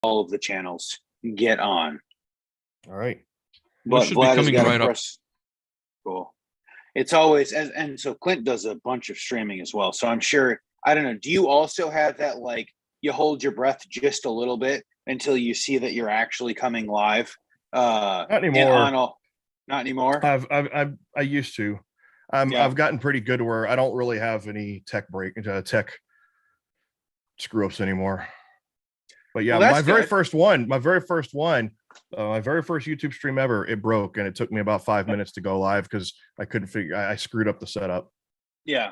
all of the channels get on. All right. But should be Vlad has coming got right to up. press. Cool. It's always, and so Clint does a bunch of streaming as well. So I'm sure, I don't know, do you also have that, like, you hold your breath just a little bit until you see that you're actually coming live? Not anymore. Not anymore. I used to. I've gotten pretty good where I don't really have any tech screw ups anymore. But yeah, Well, my very first YouTube stream ever, it broke, and it took me about 5 minutes to go live because I couldn't figure. I screwed up the setup. Yeah.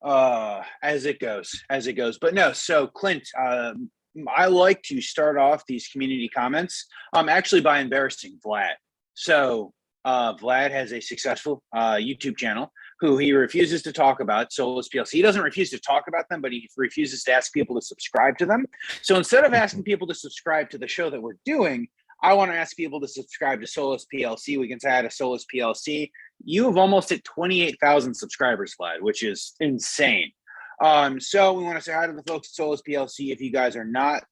As it goes. But no, so Clint, I like to start off these community comments actually by embarrassing Vlad. So Vlad has a successful YouTube channel who he refuses to talk about, Solus PLC. He doesn't refuse to talk about them, but he refuses to ask people to subscribe to them. So instead of asking people to subscribe to the show that we're doing, I want to ask people to subscribe to Solus PLC. We can say hi to Solus PLC. You have almost hit 28,000 subscribers, Vlad, which is insane. So we want to say hi to the folks at Solus PLC. If you guys are not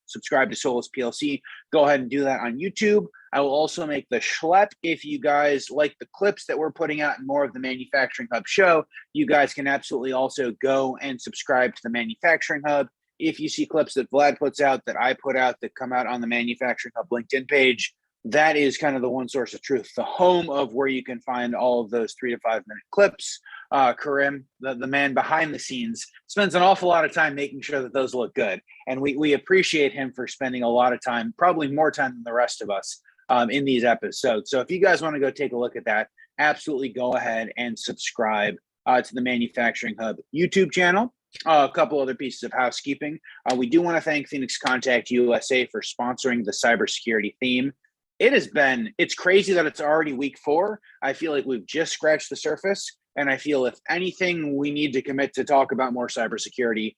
subscribed to Solus PLC, go ahead and do that on YouTube. I will also make the schlep. If you guys like the clips that we're putting out and more of the Manufacturing Hub show, you guys can absolutely also go and subscribe to the Manufacturing Hub. If you see clips that Vlad puts out, that I put out, that come out on the Manufacturing Hub LinkedIn page, that is kind of the one source of truth, the home of where you can find all of those 3 to 5 minute clips. Karim, the man behind the scenes, spends an awful lot of time making sure that those look good. And we appreciate him for spending a lot of time, probably more time than the rest of us, in these episodes. So if you guys want to go take a look at that, absolutely go ahead and subscribe to the Manufacturing Hub YouTube channel. A couple other pieces of housekeeping. We do want to thank Phoenix Contact USA for sponsoring the cybersecurity theme. It's crazy that it's already week 4. I feel like we've just scratched the surface. And I feel if anything, we need to commit to talk about more cybersecurity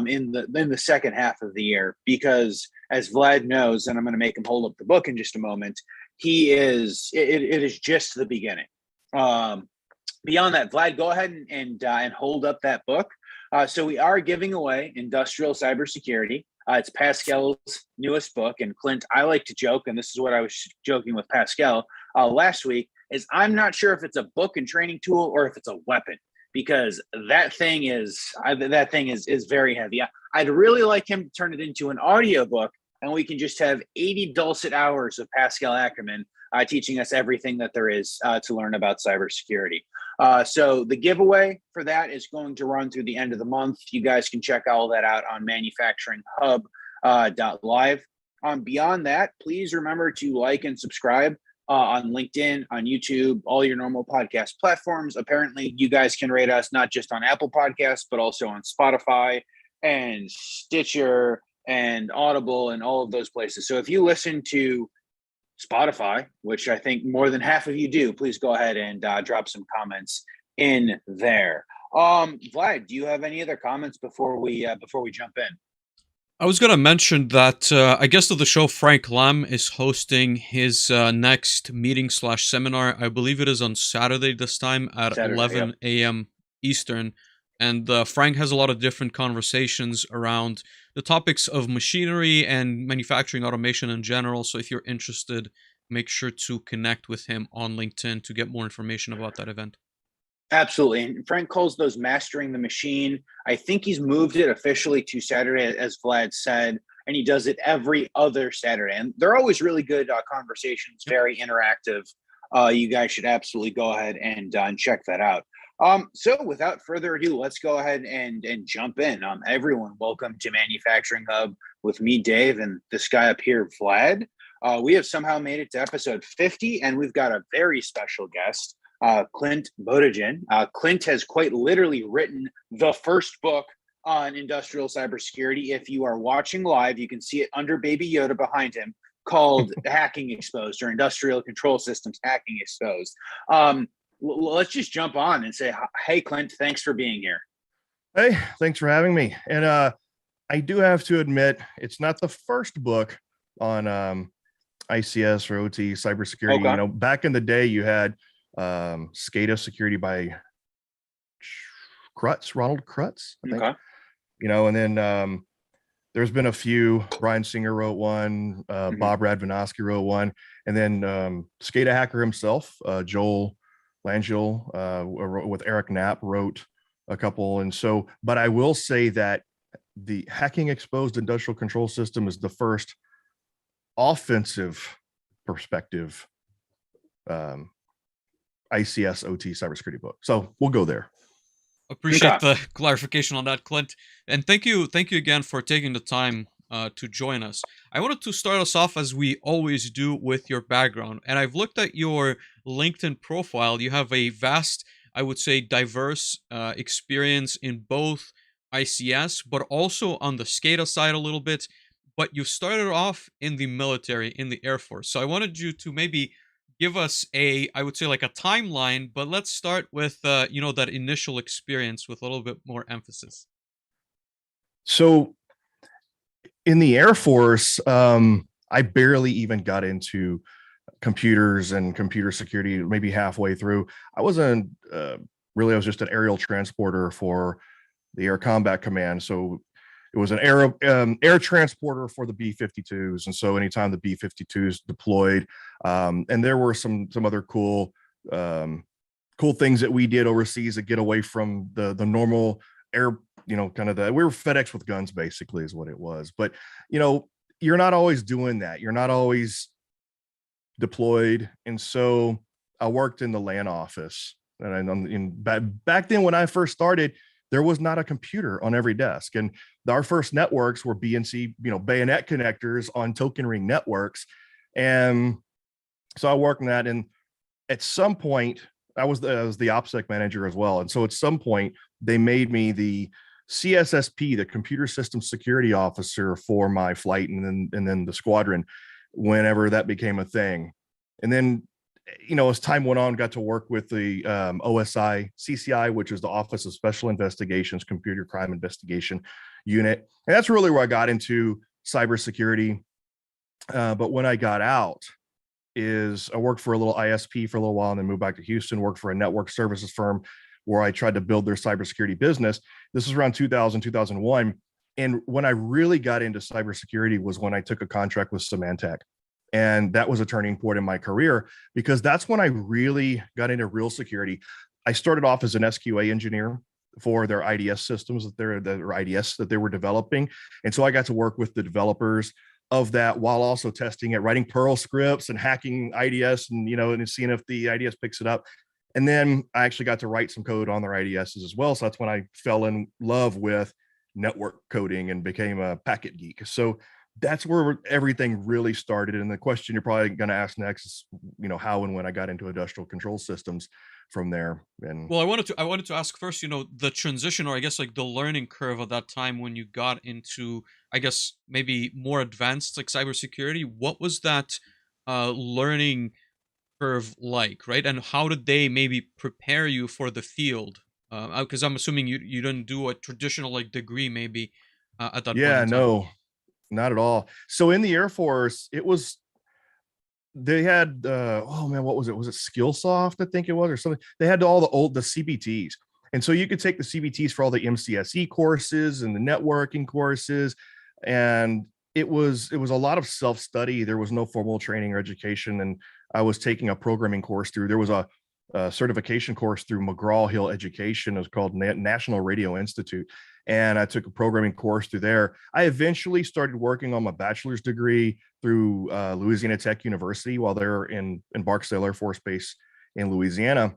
in the second half of the year, because as Vlad knows, and I'm going to make him hold up the book in just a moment, it is just the beginning. Beyond that, Vlad, go ahead and hold up that book. So we are giving away Industrial Cybersecurity. It's Pascal's newest book. And Clint, I like to joke, and this is what I was joking with Pascal last week, is I'm not sure if it's a book and training tool or if it's a weapon, because that thing is very heavy. I'd really like him to turn it into an audiobook, and we can just have 80 dulcet hours of Pascal Ackerman teaching us everything that there is to learn about cybersecurity. So the giveaway for that is going to run through the end of the month. You guys can check all that out on manufacturinghub.live. Beyond that, please remember to like and subscribe on LinkedIn, on YouTube, all your normal podcast platforms. Apparently, you guys can rate us not just on Apple Podcasts, but also on Spotify and Stitcher and Audible and all of those places. So if you listen to Spotify, which I think more than half of you do, please go ahead and drop some comments in there. Vlad, do you have any other comments before we jump in? I was going to mention that I guess of the show, Frank Lam is hosting his next meeting/seminar. I believe it is on Saturday this time at 11 a.m. Eastern. And Frank has a lot of different conversations around the topics of machinery and manufacturing automation in general. So if you're interested, make sure to connect with him on LinkedIn to get more information about that event. Absolutely. And Frank calls those Mastering the Machine. I think he's moved it officially to Saturday, as Vlad said, and he does it every other Saturday. And they're always really good conversations, very interactive. You guys should absolutely go ahead and check that out. So without further ado, let's go ahead and jump in. Everyone, welcome to Manufacturing Hub with me, Dave, and this guy up here, Vlad. We have somehow made it to episode 50, and we've got a very special guest, Clint Bodungen. Clint has quite literally written the first book on industrial cybersecurity. If you are watching live, you can see it under Baby Yoda behind him, called Hacking Exposed, or Industrial Control Systems Hacking Exposed. Let's just jump on and say, hey, Clint, thanks for being here. Hey, thanks for having me. And I do have to admit, it's not the first book on ICS or OT cybersecurity. Okay. You know, back in the day, you had SCADA Security by Ronald Krutz, I think. Okay. You know, and then there's been a few. Brian Singer wrote one, Bob Radvanovsky wrote one, and then SCADA hacker himself, Joel Langell, with Eric Knapp wrote a couple. And so, but I will say that the hacking exposed industrial control system is the first offensive perspective ICS OT cybersecurity book. So we'll go there. Appreciate the clarification on that, Clint. And thank you again for taking the time to join us. I wanted to start us off as we always do with your background. And I've looked at your LinkedIn profile. You have a vast, I would say, diverse experience in both ICS, but also on the SCADA side a little bit. But you started off in the military, in the Air Force. So I wanted you to maybe give us I would say like a timeline, but let's start with, that initial experience with a little bit more emphasis. So in the Air Force, I barely even got into computers and computer security, maybe halfway through. I was just an aerial transporter for the Air Combat Command. So it was an air transporter for the B-52s. And so anytime the B-52s deployed, and there were some other cool things that we did overseas to get away from the normal air, we were FedEx with guns, basically, is what it was. But, you're not always doing that. You're not always deployed. And so I worked in the LAN office. And back then when I first started, there was not a computer on every desk. And our first networks were BNC, bayonet connectors on token ring networks. And so I worked in that. And at some point, I was the OPSEC manager as well. And so at some point, they made me the CSSP, the Computer System Security Officer, for my flight and then the squadron, whenever that became a thing. And then, as time went on, got to work with the OSI CCI, which is the Office of Special Investigations Computer Crime Investigation Unit. And that's really where I got into cybersecurity. But when I got out, I worked for a little ISP for a little while and then moved back to Houston, worked for a network services firm where I tried to build their cybersecurity business. This was around 2000, 2001. And when I really got into cybersecurity was when I took a contract with Symantec. And that was a turning point in my career, because that's when I really got into real security. I started off as an SQA engineer for their IDS systems that they were developing. And so I got to work with the developers of that while also testing it, writing Perl scripts and hacking IDS and seeing if the IDS picks it up. And then I actually got to write some code on their IDSs as well. So that's when I fell in love with network coding and became a packet geek. So that's where everything really started. And the question you're probably going to ask next is, how and when I got into industrial control systems from there. And well, I wanted to ask first, the transition, or I guess like the learning curve at that time when you got into, I guess, maybe more advanced like cybersecurity. What was that learning curve like, right? And how did they maybe prepare you for the field? Because I'm assuming you didn't do a traditional like degree maybe at that point in time. No. Not at all. So in the Air Force, they had, what was it? Was it Skillsoft? I think it was, or something. They had all the CBTs. And so you could take the CBTs for all the MCSE courses and the networking courses. And it was a lot of self-study. There was no formal training or education. And I was taking a programming course through, there was a certification course through McGraw-Hill Education. It was called National Radio Institute. And I took a programming course through there. I eventually started working on my bachelor's degree through Louisiana Tech University while they're in Barksdale Air Force Base in Louisiana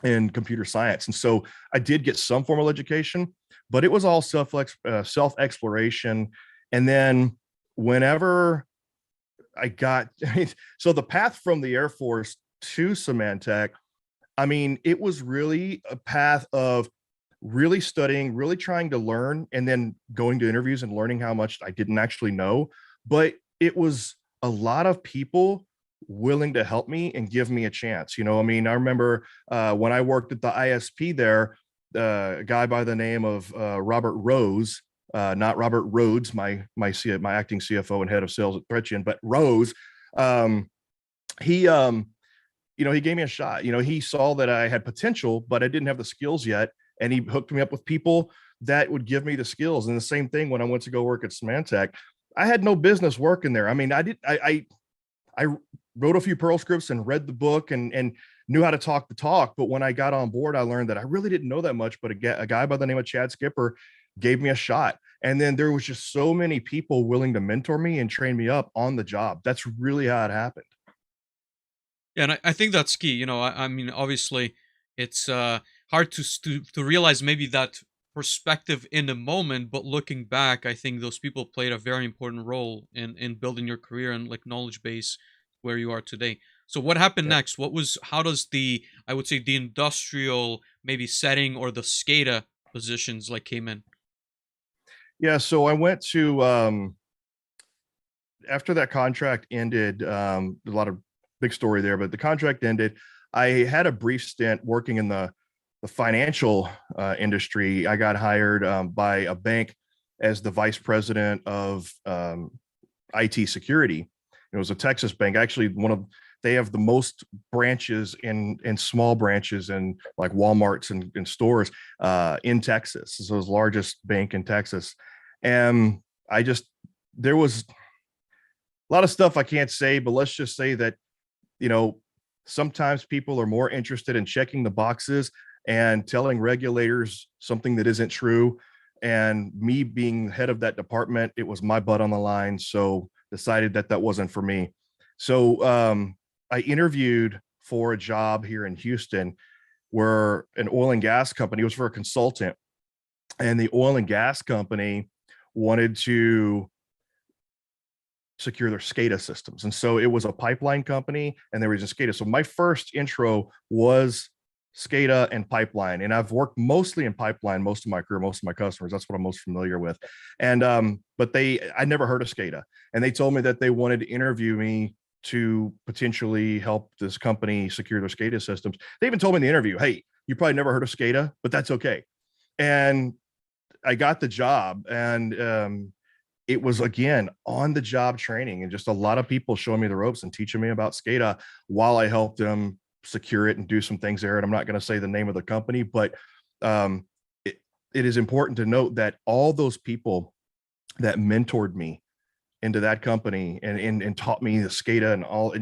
in computer science. And so I did get some formal education, but it was all self-exploration. And then whenever so the path from the Air Force to Symantec, it was really a path of really studying, really trying to learn, and then going to interviews and learning how much I didn't actually know. But it was a lot of people willing to help me and give me a chance. I remember when I worked at the ISP there, a guy by the name of Robert Rose, not Robert Rhodes, my acting CFO and head of sales at ThreatGEN, but Rose, he gave me a shot. He saw that I had potential, but I didn't have the skills yet. And he hooked me up with people that would give me the skills. And the same thing when I went to go work at Symantec, I had no business working there. I mean, I wrote a few Perl scripts and read the book and knew how to talk the talk. But when I got on board, I learned that I really didn't know that much, but a guy by the name of Chad Skipper gave me a shot. And then there was just so many people willing to mentor me and train me up on the job. That's really how it happened. Yeah, and I think that's key. I mean, obviously, it's hard to realize maybe that perspective in the moment, but looking back, I think those people played a very important role in building your career and like knowledge base where you are today. So what happened Yeah. next? How does I would say the industrial maybe setting or the SCADA positions like came in? Yeah. So I went to, after that contract ended, a lot of big story there, but the contract ended. I had a brief stint working in the financial industry. I got hired by a bank as the vice president of IT security. It was a Texas bank, actually they have the most branches in small branches and like Walmarts and stores in Texas. So it was the largest bank in Texas. And there was a lot of stuff I can't say, but let's just say that, sometimes people are more interested in checking the boxes and telling regulators something that isn't true. And me being head of that department, it was my butt on the line. So decided that wasn't for me. So I interviewed for a job here in Houston where an oil and gas company, it was for a consultant, and the oil and gas company wanted to secure their SCADA systems. And so it was a pipeline company and there was a SCADA. So my first intro was SCADA and pipeline. And I've worked mostly in pipeline most of my career, most of my customers. That's what I'm most familiar with. And but I never heard of SCADA. And they told me that they wanted to interview me to potentially help this company secure their SCADA systems. They even told me in the interview, hey, you probably never heard of SCADA, but that's okay. And I got the job, and it was, again, on the job training and just a lot of people showing me the ropes and teaching me about SCADA while I helped them secure it and do some things there. And I'm not going to say the name of the company, but it is important to note that all those people that mentored me into that company and taught me the SCADA and all,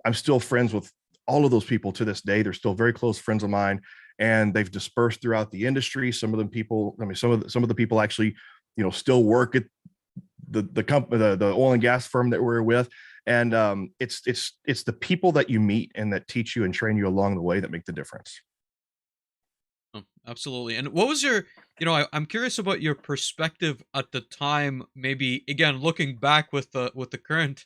I'm still friends with all of those people to this day. They're still very close friends of mine, and they've dispersed throughout the industry. Some of the people actually, still work at the company, the oil and gas firm that we're with. And it's the people that you meet and that teach you and train you along the way that make the difference. Oh, absolutely. And what was I'm curious about your perspective at the time, maybe again, looking back with the current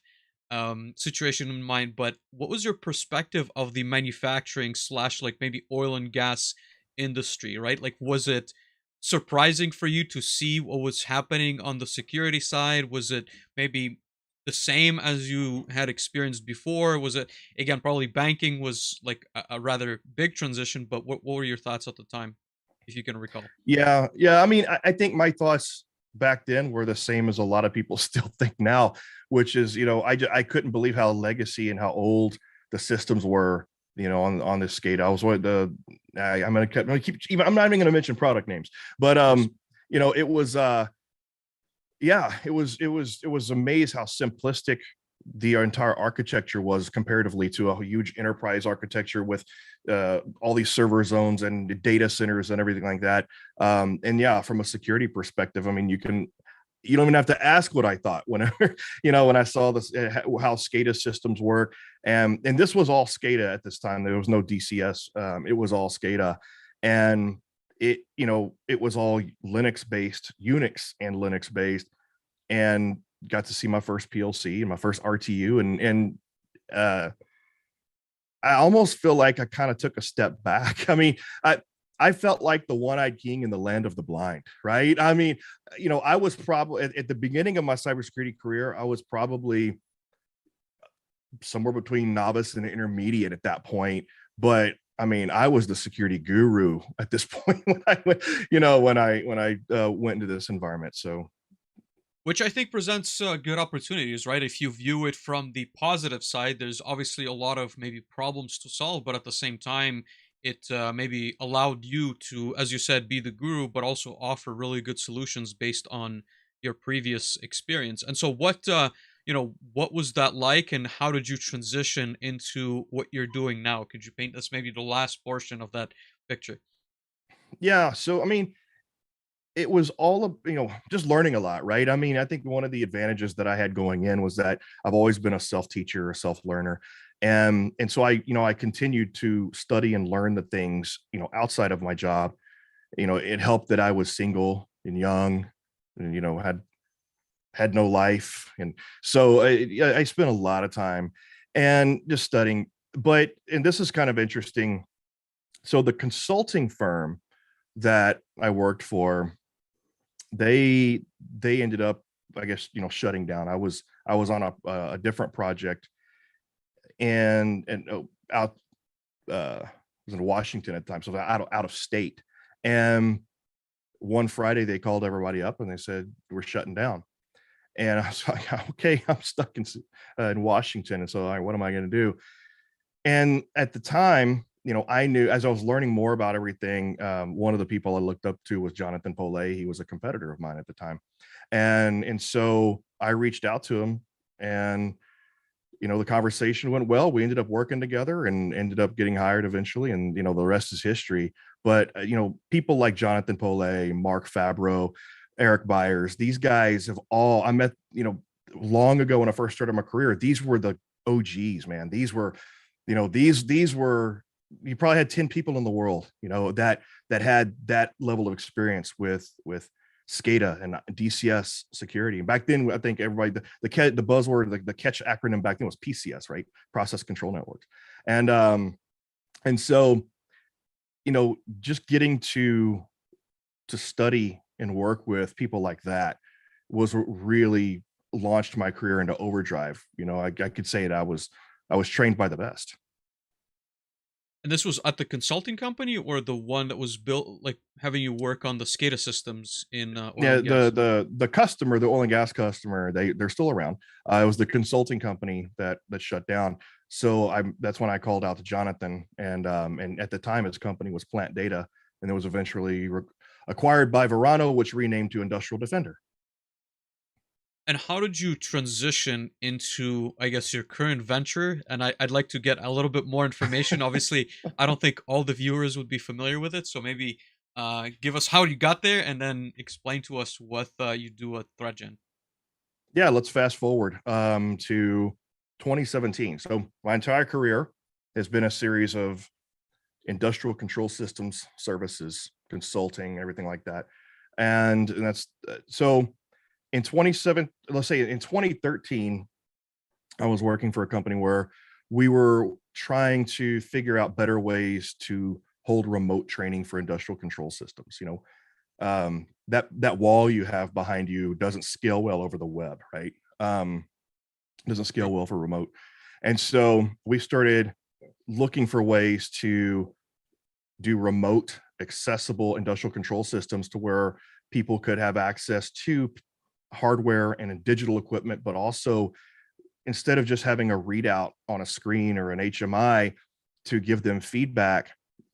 situation in mind, but what was your perspective of the manufacturing / like maybe oil and gas industry, right? Like, was it surprising for you to see what was happening on the security side? Was it maybe the same as you had experienced before? Was it, again, probably banking was like a rather big transition, but what were your thoughts at the time, if you can recall? Yeah. I mean, I think my thoughts back then were the same as a lot of people still think now, which is, I couldn't believe how legacy and how old the systems were, on this SCADA. I was I'm going to keep, I'm not even going to mention product names, but it was it was amazed how simplistic the entire architecture was comparatively to a huge enterprise architecture with all these server zones and data centers and everything like that. And yeah, from a security perspective, I mean, you don't even have to ask what I thought whenever, when I saw this, how SCADA systems work. And this was all SCADA at this time. There was no DCS. It was all SCADA. And it was all Linux based, Unix and Linux based, and got to see my first PLC and my first RTU. And I almost feel like I kind of took a step back. I mean, I felt like the one-eyed king in the land of the blind, right? I mean, I was probably at the beginning of my cybersecurity career, I was probably somewhere between novice and intermediate at that point. But I mean, I was the security guru at this point when I went, when I went into this environment. So, which I think presents good opportunities, right? If you view it from the positive side, there's obviously a lot of maybe problems to solve, but at the same time, it maybe allowed you to, as you said, be the guru, but also offer really good solutions based on your previous experience. And so, what was that like, and how did you transition into what you're doing now? Could you paint us maybe the last portion of that picture? Yeah. So, I mean, it was all of, just learning a lot, right? I mean, I think one of the advantages that I had going in was that I've always been a self-teacher, a self-learner. And so I continued to study and learn the things, outside of my job. It helped that I was single and young and, had no life. And so I spent a lot of time and just studying. And this is kind of interesting. So the consulting firm that I worked for, they ended up, I guess, shutting down. I was on a different project, and out was in Washington at the time, so out of state. And one Friday they called everybody up and they said, we're shutting down. And I was like, okay, I'm stuck in Washington. And so, all right, what am I going to do? And at the time, I knew, as I was learning more about everything, one of the people I looked up to was Jonathan Polay. He was a competitor of mine at the time. And so I reached out to him, and, the conversation went well. We ended up working together and ended up getting hired eventually. And, the rest is history. But, people like Jonathan Polay, Mark Fabro, Eric Byers, these guys have all, I met, long ago when I first started my career. These were the OGs, man. These were, these were, you probably had 10 people in the world, that had that level of experience with SCADA and DCS security. And back then, I think everybody, the buzzword, the catch acronym back then was PCS, right? Process Control Networks. And so, just getting to study and work with people like that was what really launched my career into overdrive. I could say I was trained by the best. And this was at the consulting company, or the one that was built, like having you work on the SCADA systems in oil Yeah, and gas? the customer, the oil and gas customer, they're still around. It was the consulting company that shut down. So that's when I called out to Jonathan, and at the time his company was Plant Data, and it was eventually acquired by Verano, which renamed to Industrial Defender. And how did you transition into, I guess, your current venture? And I'd like to get a little bit more information. Obviously, I don't think all the viewers would be familiar with it. So maybe give us how you got there, and then explain to us what you do at ThreatGEN. Yeah, let's fast forward to 2017. So my entire career has been a series of industrial control systems services, consulting, everything like that. And that's so in 2013, I was working for a company where we were trying to figure out better ways to hold remote training for industrial control systems. That wall you have behind you doesn't scale well over the web, right? Doesn't scale well for remote. And so we started looking for ways to do remote accessible industrial control systems to where people could have access to hardware and digital equipment, but also, instead of just having a readout on a screen or an HMI to give them feedback,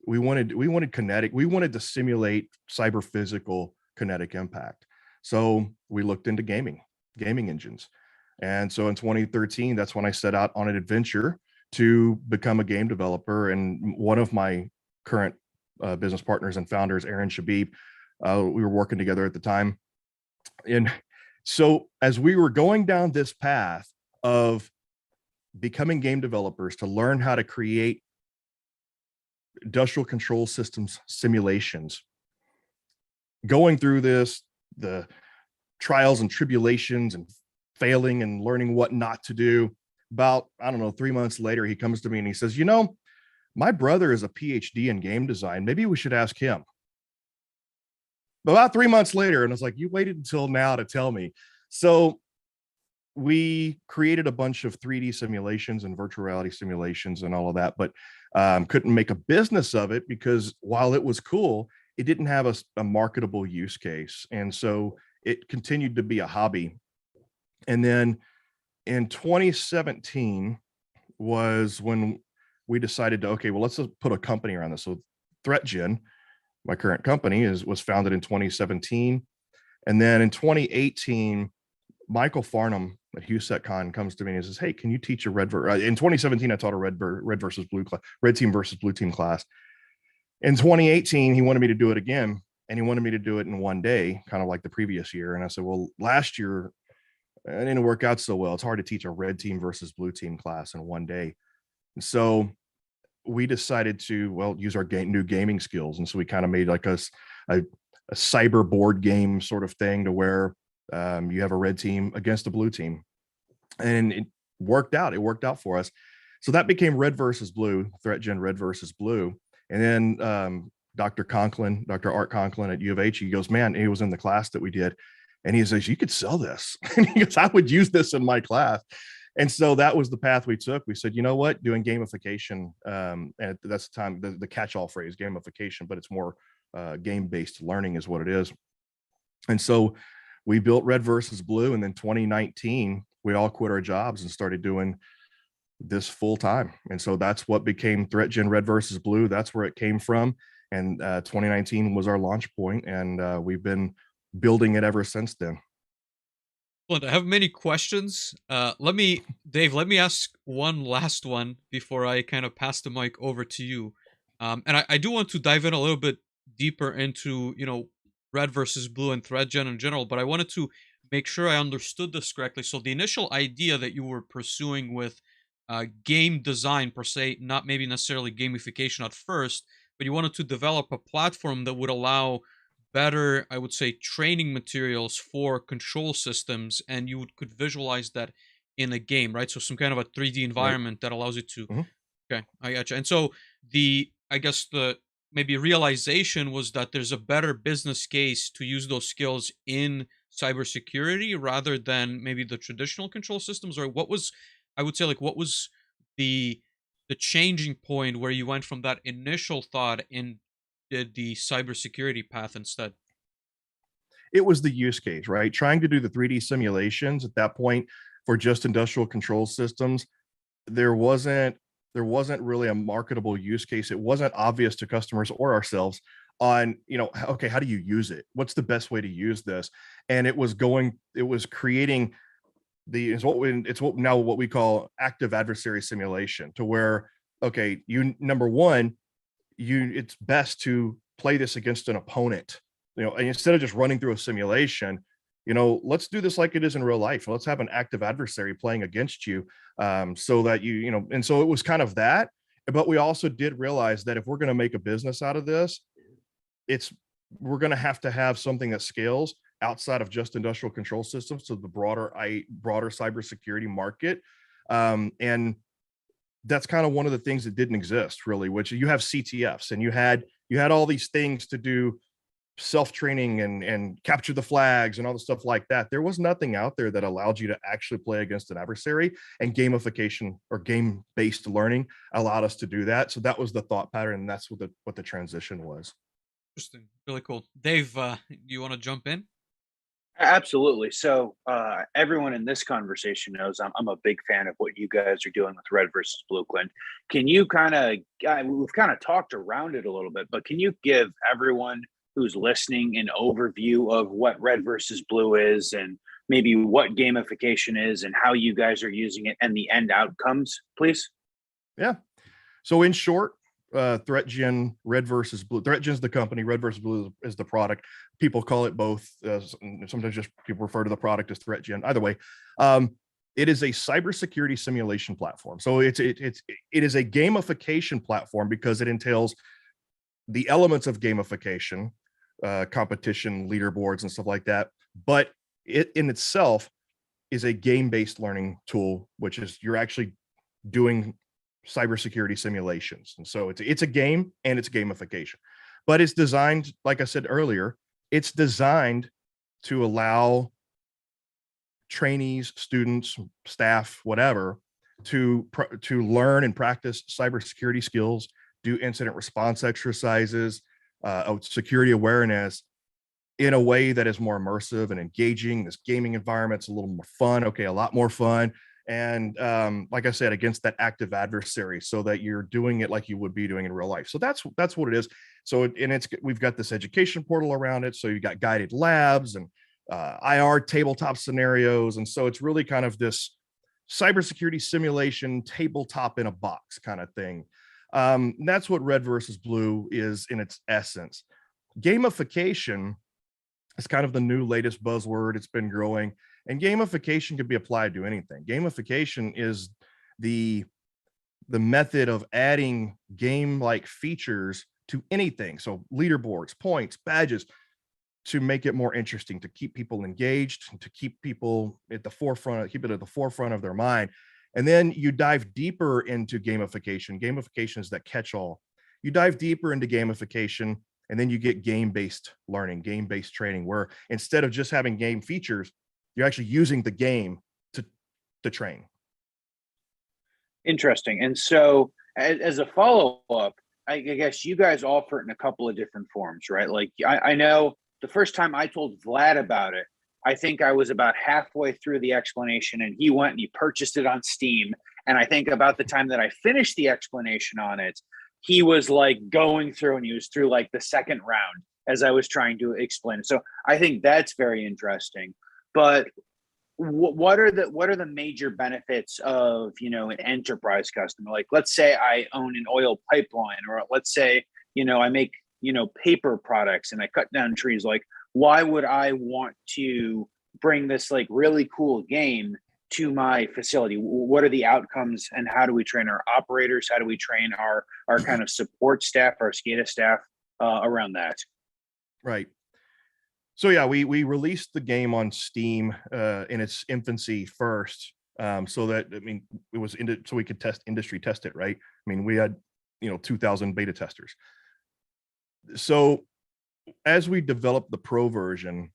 we wanted kinetic, we wanted to simulate cyber physical kinetic impact. So we looked into gaming engines. And so in 2013, that's when I set out on an adventure to become a game developer. And one of my current business partners and founders, Aaron Shabib, we were working together at the time. And so as we were going down this path of becoming game developers to learn how to create industrial control systems simulations, going through the trials and tribulations and failing and learning what not to do, about, I don't know, 3 months later, he comes to me and he says, my brother is a PhD in game design. Maybe we should ask him. About 3 months later, and I was like, you waited until now to tell me. So we created a bunch of 3D simulations and virtual reality simulations and all of that, but couldn't make a business of it because while it was cool, it didn't have a marketable use case. And so it continued to be a hobby. And then in 2017 was when we decided to, okay, well, let's put a company around this. So ThreatGEN, my current company, was founded in 2017. And then in 2018, Michael Farnham at HughesCon comes to me and says, "Hey, can you teach a in 2017, I taught a red versus blue class, red team versus blue team class. In 2018, he wanted me to do it again, and he wanted me to do it in one day, kind of like the previous year. And I said, well, last year it didn't work out so well. It's hard to teach a red team versus blue team class in one day. And so we decided to, well, use our new gaming skills. And so we kind of made like a cyber board game sort of thing, to where you have a red team against a blue team. And it worked out. It worked out for us. So that became Red versus Blue, ThreatGEN Red versus Blue. And then Dr. Art Conklin at U of H, he goes, man, he was in the class that we did. And he says, you could sell this. And he goes, I would use this in my class. And so that was the path we took. We said, you know what, doing gamification, and that's the time, the catch-all phrase, gamification, but it's more game-based learning is what it is. And so we built Red versus Blue. And then 2019, we all quit our jobs and started doing this full time. And so that's what became ThreatGEN Red versus Blue. That's where it came from. And 2019 was our launch point, and we've been building it ever since then. Clint, I have many questions. Dave, let me ask one last one before I kind of pass the mic over to you. And I do want to dive in a little bit deeper into, Red versus Blue and ThreatGEN in general, but I wanted to make sure I understood this correctly. So the initial idea that you were pursuing with game design per se, not maybe necessarily gamification at first, but you wanted to develop a platform that would allow better, I would say, training materials for control systems, and you could visualize that in a game, right? So some kind of a 3D environment that allows you to. Okay, I gotcha. And so I guess the maybe realization was that there's a better business case to use those skills in cybersecurity rather than maybe the traditional control systems. Or what was, I would say, like, what was the changing point where you went from that initial thought and did the cybersecurity path instead? It was the use case, right? Trying to do the 3D simulations at that point for just industrial control systems, there wasn't really a marketable use case. It wasn't obvious to customers or ourselves on, okay, how do you use it? What's the best way to use this? And it was creating what we call active adversary simulation, to where, okay, number one, it's best to play this against an opponent, and instead of just running through a simulation, let's do this like it is in real life. Let's have an active adversary playing against you, so that and so it was kind of that. But we also did realize that if we're going to make a business out of this, we're going to have something that scales outside of just industrial control systems to the broader cybersecurity market. And that's kind of one of the things that didn't exist really, which you have CTFs, and you had all these things to do self-training and capture the flags and all the stuff like that. There was nothing out there that allowed you to actually play against an adversary, and gamification or game-based learning allowed us to do that. So that was the thought pattern, and that's what the transition was. Interesting. Really cool. Dave, you want to jump in? Absolutely. So everyone in this conversation knows I'm a big fan of what you guys are doing with Red versus Blue, Clint. Can you we've kind of talked around it a little bit, but can you give everyone who's listening an overview of what Red versus Blue is, and maybe what gamification is, and how you guys are using it and the end outcomes, please? Yeah. So in short, ThreatGEN Red versus Blue. ThreatGEN is the company. Red versus Blue is the product. People call it both. Sometimes just people refer to the product as ThreatGEN. Either way, it is a cybersecurity simulation platform. So it is a gamification platform because it entails the elements of gamification, competition, leaderboards, and stuff like that. But it in itself is a game-based learning tool, which is you're actually doing cybersecurity simulations. And so it's a game and it's gamification, but it's designed, like I said earlier, it's designed to allow trainees, students, staff, whatever, to learn and practice cybersecurity skills, do incident response exercises, security awareness in a way that is more immersive and engaging. This gaming environment's a little more fun. Okay, a lot more fun. And like I said, against that active adversary, so that you're doing it like you would be doing in real life. So that's what it is. So we've got this education portal around it. So you got guided labs and IR tabletop scenarios, and so it's really kind of this cybersecurity simulation tabletop in a box kind of thing. That's what Red versus Blue is in its essence. Gamification is kind of the new latest buzzword. It's been growing, and gamification could be applied to anything. Gamification is the method of adding game-like features to anything. So leaderboards, points, badges, to make it more interesting, to keep people engaged, to keep people at the forefront, keep it at the forefront of their mind. And then you dive deeper into gamification. Gamification is that catch-all. You dive deeper into gamification, and then you get game-based learning, game-based training, where instead of just having game features, you're actually using the game to train. Interesting. And so as a follow-up, I guess you guys offer it in a couple of different forms, right? Like I know the first time I told Vlad about it, I think I was about halfway through the explanation, and he went and he purchased it on Steam. And I think about the time that I finished the explanation on it, he was like going through, and he was through like the second round as I was trying to explain it. So I think that's very interesting. But what are the major benefits of, an enterprise customer? Like, let's say I own an oil pipeline, or let's say, I make, paper products and I cut down trees. Like, why would I want to bring this like really cool game to my facility? What are the outcomes, and how do we train our operators? How do we train our kind of support staff, our SCADA staff around that? Right. So yeah, we released the game on Steam in its infancy first, so that, it was so we could industry test it, right? We had 2,000 beta testers. So as we developed the pro version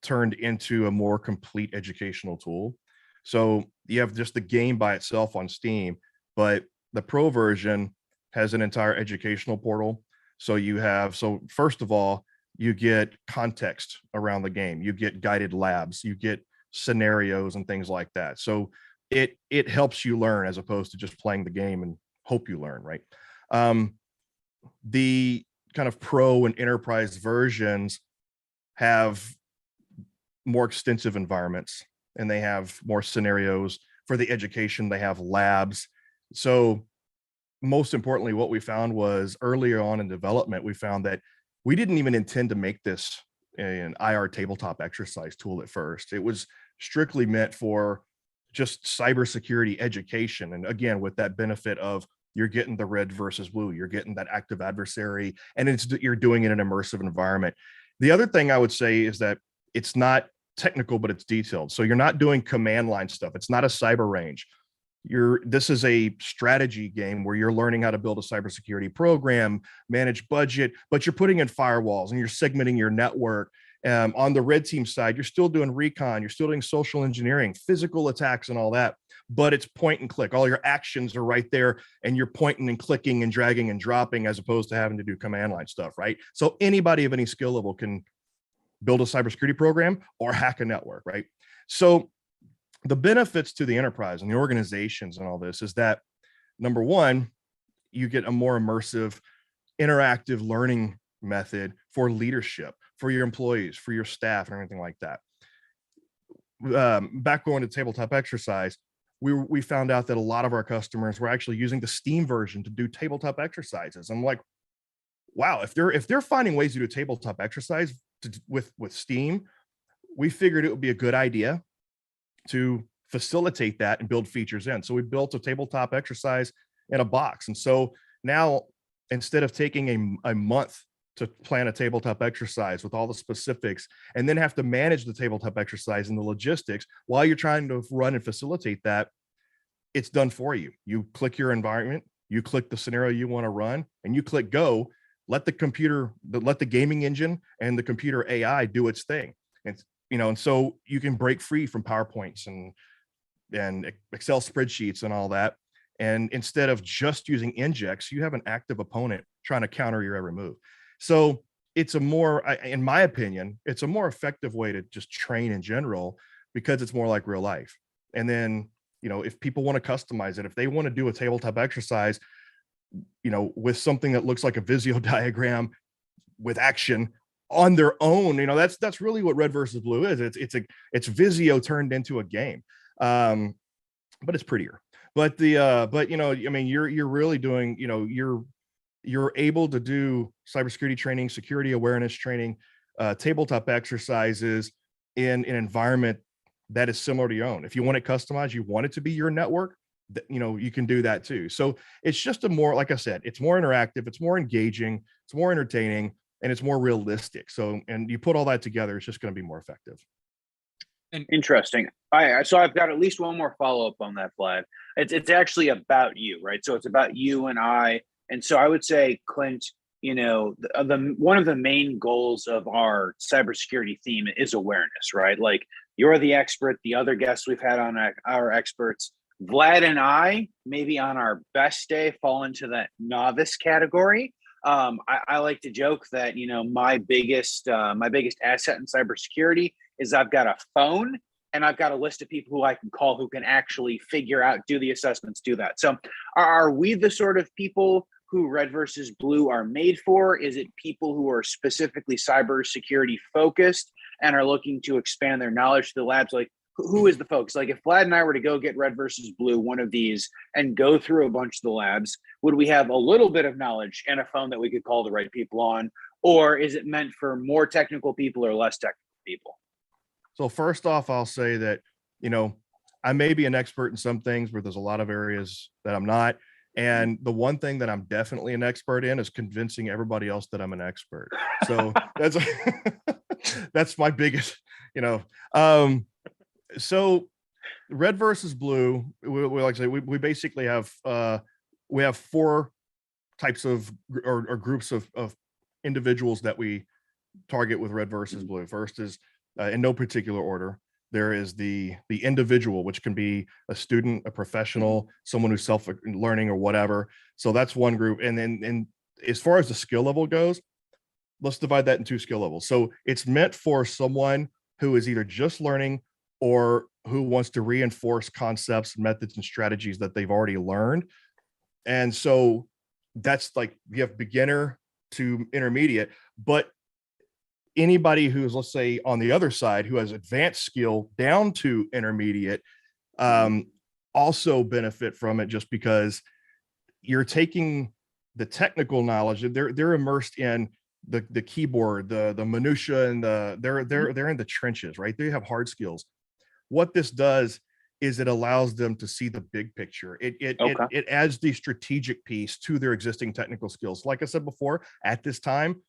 turned into a more complete educational tool. So you have just the game by itself on Steam, but the pro version has an entire educational portal. So first of all, you get context around the game, you get guided labs, you get scenarios and things like that. So it helps you learn, as opposed to just playing the game and hope you learn, right? The kind of pro and enterprise versions have more extensive environments, and they have more scenarios. For the education, they have labs. So most importantly, what we found was earlier on in development, we found that we didn't even intend to make this an IR tabletop exercise tool at first. It was strictly meant for just cybersecurity education. And again, with that benefit of you're getting the red versus blue, you're getting that active adversary, and you're doing it in an immersive environment. The other thing I would say is that it's not technical, but it's detailed. So you're not doing command line stuff. It's not a cyber range. This is a strategy game where you're learning how to build a cybersecurity program, manage budget, but you're putting in firewalls and you're segmenting your network. On the red team side, you're still doing recon, you're still doing social engineering, physical attacks and all that, but it's point and click. All your actions are right there, and you're pointing and clicking and dragging and dropping, as opposed to having to do command line stuff, right? So anybody of any skill level can build a cybersecurity program or hack a network, right? So the benefits to the enterprise and the organizations and all this is that, number one, you get a more immersive, interactive learning method for leadership, for your employees, for your staff, and everything like that. Back going to tabletop exercise, we found out that a lot of our customers were actually using the Steam version to do tabletop exercises. I'm like, wow, if they're finding ways to do a tabletop exercise with Steam, we figured it would be a good idea to facilitate that and build features in. So we built a tabletop exercise in a box. And so now, instead of taking a month to plan a tabletop exercise with all the specifics, and then have to manage the tabletop exercise and the logistics while you're trying to run and facilitate that, it's done for you. You click your environment, you click the scenario you want to run, and you click go. Let the gaming engine and the computer AI do its thing. And so you can break free from PowerPoints and Excel spreadsheets and all that. And instead of just using injects, you have an active opponent trying to counter your every move. So it's in my opinion, it's a more effective way to just train in general, because it's more like real life. And then, if people want to customize it, if they want to do a tabletop exercise, with something that looks like a Visio diagram with action on their own, that's really what Red versus Blue is. It's Visio turned into a game, but it's prettier. But you're really doing, you're able to do cybersecurity training, security awareness training, tabletop exercises in an environment that is similar to your own. If you want it customized, you want it to be your network, you can do that too. So it's just like I said, it's more interactive, it's more engaging, it's more entertaining, and it's more realistic. So, and you put all that together, it's just going to be more effective. Interesting. So I've got at least one more follow-up on that, Vlad. It's actually about you, right? So it's about you and I. And so I would say, Clint, one of the main goals of our cybersecurity theme is awareness, right? Like, you're the expert. The other guests we've had on our experts, Vlad and I, maybe on our best day, fall into that novice category. I like to joke that, my biggest asset in cybersecurity is I've got a phone and I've got a list of people who I can call who can actually figure out, do the assessments, do that. So are we the sort of people who Red versus Blue are made for? Is it people who are specifically cybersecurity focused and are looking to expand their knowledge to the labs? Like, who is the focus? Like, if Vlad and I were to go get Red versus Blue, one of these, and go through a bunch of the labs, would we have a little bit of knowledge and a phone that we could call the right people on? Or is it meant for more technical people or less technical people? So first off, I'll say that, I may be an expert in some things, but there's a lot of areas that I'm not. And the one thing that I'm definitely an expert in is convincing everybody else that I'm an expert. So that's my biggest, so Red versus Blue, we like to say, we basically have, we have four types of, or groups of individuals that we target with Red versus Blue. First is, in no particular order, there is the individual, which can be a student, a professional, someone who's self-learning or whatever. So that's one group. And then as far as the skill level goes, let's divide that in two skill levels. So it's meant for someone who is either just learning or who wants to reinforce concepts, methods, and strategies that they've already learned. And so that's like, you have beginner to intermediate, but anybody who's, let's say, on the other side, who has advanced skill down to intermediate, also benefit from it, just because you're taking the technical knowledge. They're immersed in the keyboard, the minutia, and they're in the trenches, right? They have hard skills. What this does is it allows them to see the big picture. It adds the strategic piece to their existing technical skills. Like I said before, at this time,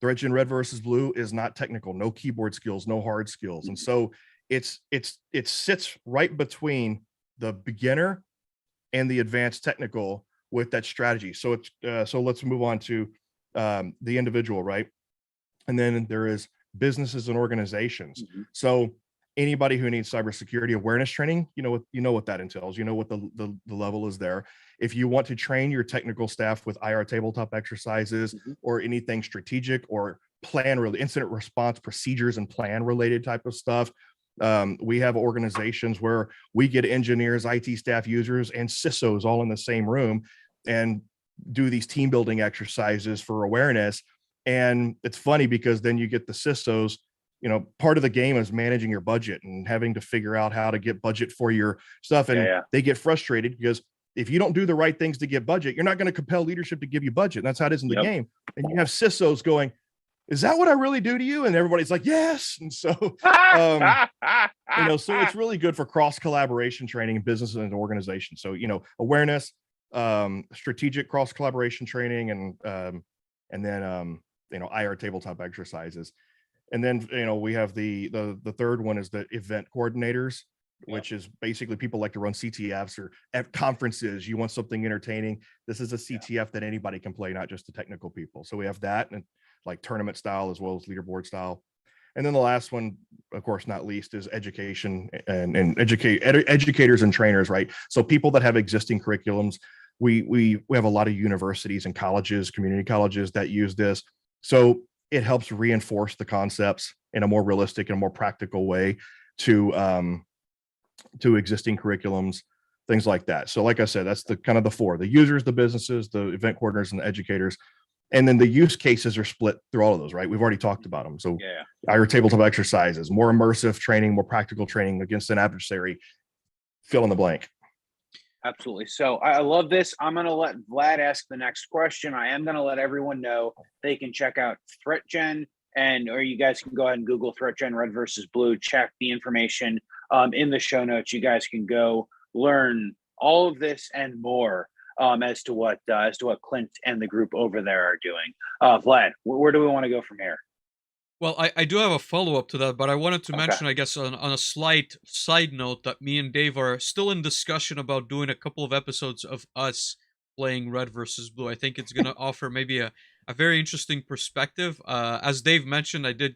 ThreatGEN Red versus Blue is not technical, no keyboard skills, no hard skills. And so it sits right between the beginner and the advanced technical with that strategy. So so let's move on to the individual, right? And then there is businesses and organizations. So anybody who needs cybersecurity awareness training, you know what that entails. You know what the level is there. If you want to train your technical staff with IR tabletop exercises or anything strategic or plan, really incident response procedures and plan related type of stuff, we have organizations where we get engineers, IT staff, users, and CISOs all in the same room and do these team building exercises for awareness. And it's funny because then you get the CISOs. Part of the game is managing your budget and having to figure out how to get budget for your stuff. And they get frustrated because if you don't do the right things to get budget, you're not going to compel leadership to give you budget. And that's how it is in the game. And you have CISOs going, is that what I really do to you? And everybody's like, yes. And so, so it's really good for cross collaboration training in business and organizations. So, awareness, strategic cross collaboration training, and then, IR tabletop exercises. And then, we have the third one is the event coordinators, which is basically people like to run CTFs or at conferences. You want something entertaining. This is a CTF that anybody can play, not just the technical people. So we have that, and like tournament style as well as leaderboard style. And then the last one, of course, not least, is education and educators and trainers, right? So people that have existing curriculums. We have a lot of universities and colleges, community colleges that use this. So it helps reinforce the concepts in a more realistic and more practical way to to existing curriculums, things like that. So like I said, that's the kind of the four: the users, the businesses, the event coordinators, and the educators. And then the use cases are split through all of those, right? We've already talked about them. So our tabletop exercises, more immersive training, more practical training against an adversary, fill in the blank. Absolutely. So I love this. I'm going to let Vlad ask the next question. I am going to let everyone know they can check out ThreatGEN, or you guys can go ahead and Google ThreatGEN Red versus Blue, check the information in the show notes. You guys can go learn all of this and more as to what Clint and the group over there are doing. Vlad, where do we want to go from here? Well, I do have a follow-up to that, but I wanted to mention, I guess, on a slight side note, that me and Dave are still in discussion about doing a couple of episodes of us playing Red versus Blue. I think it's going to offer maybe a very interesting perspective. As Dave mentioned, I did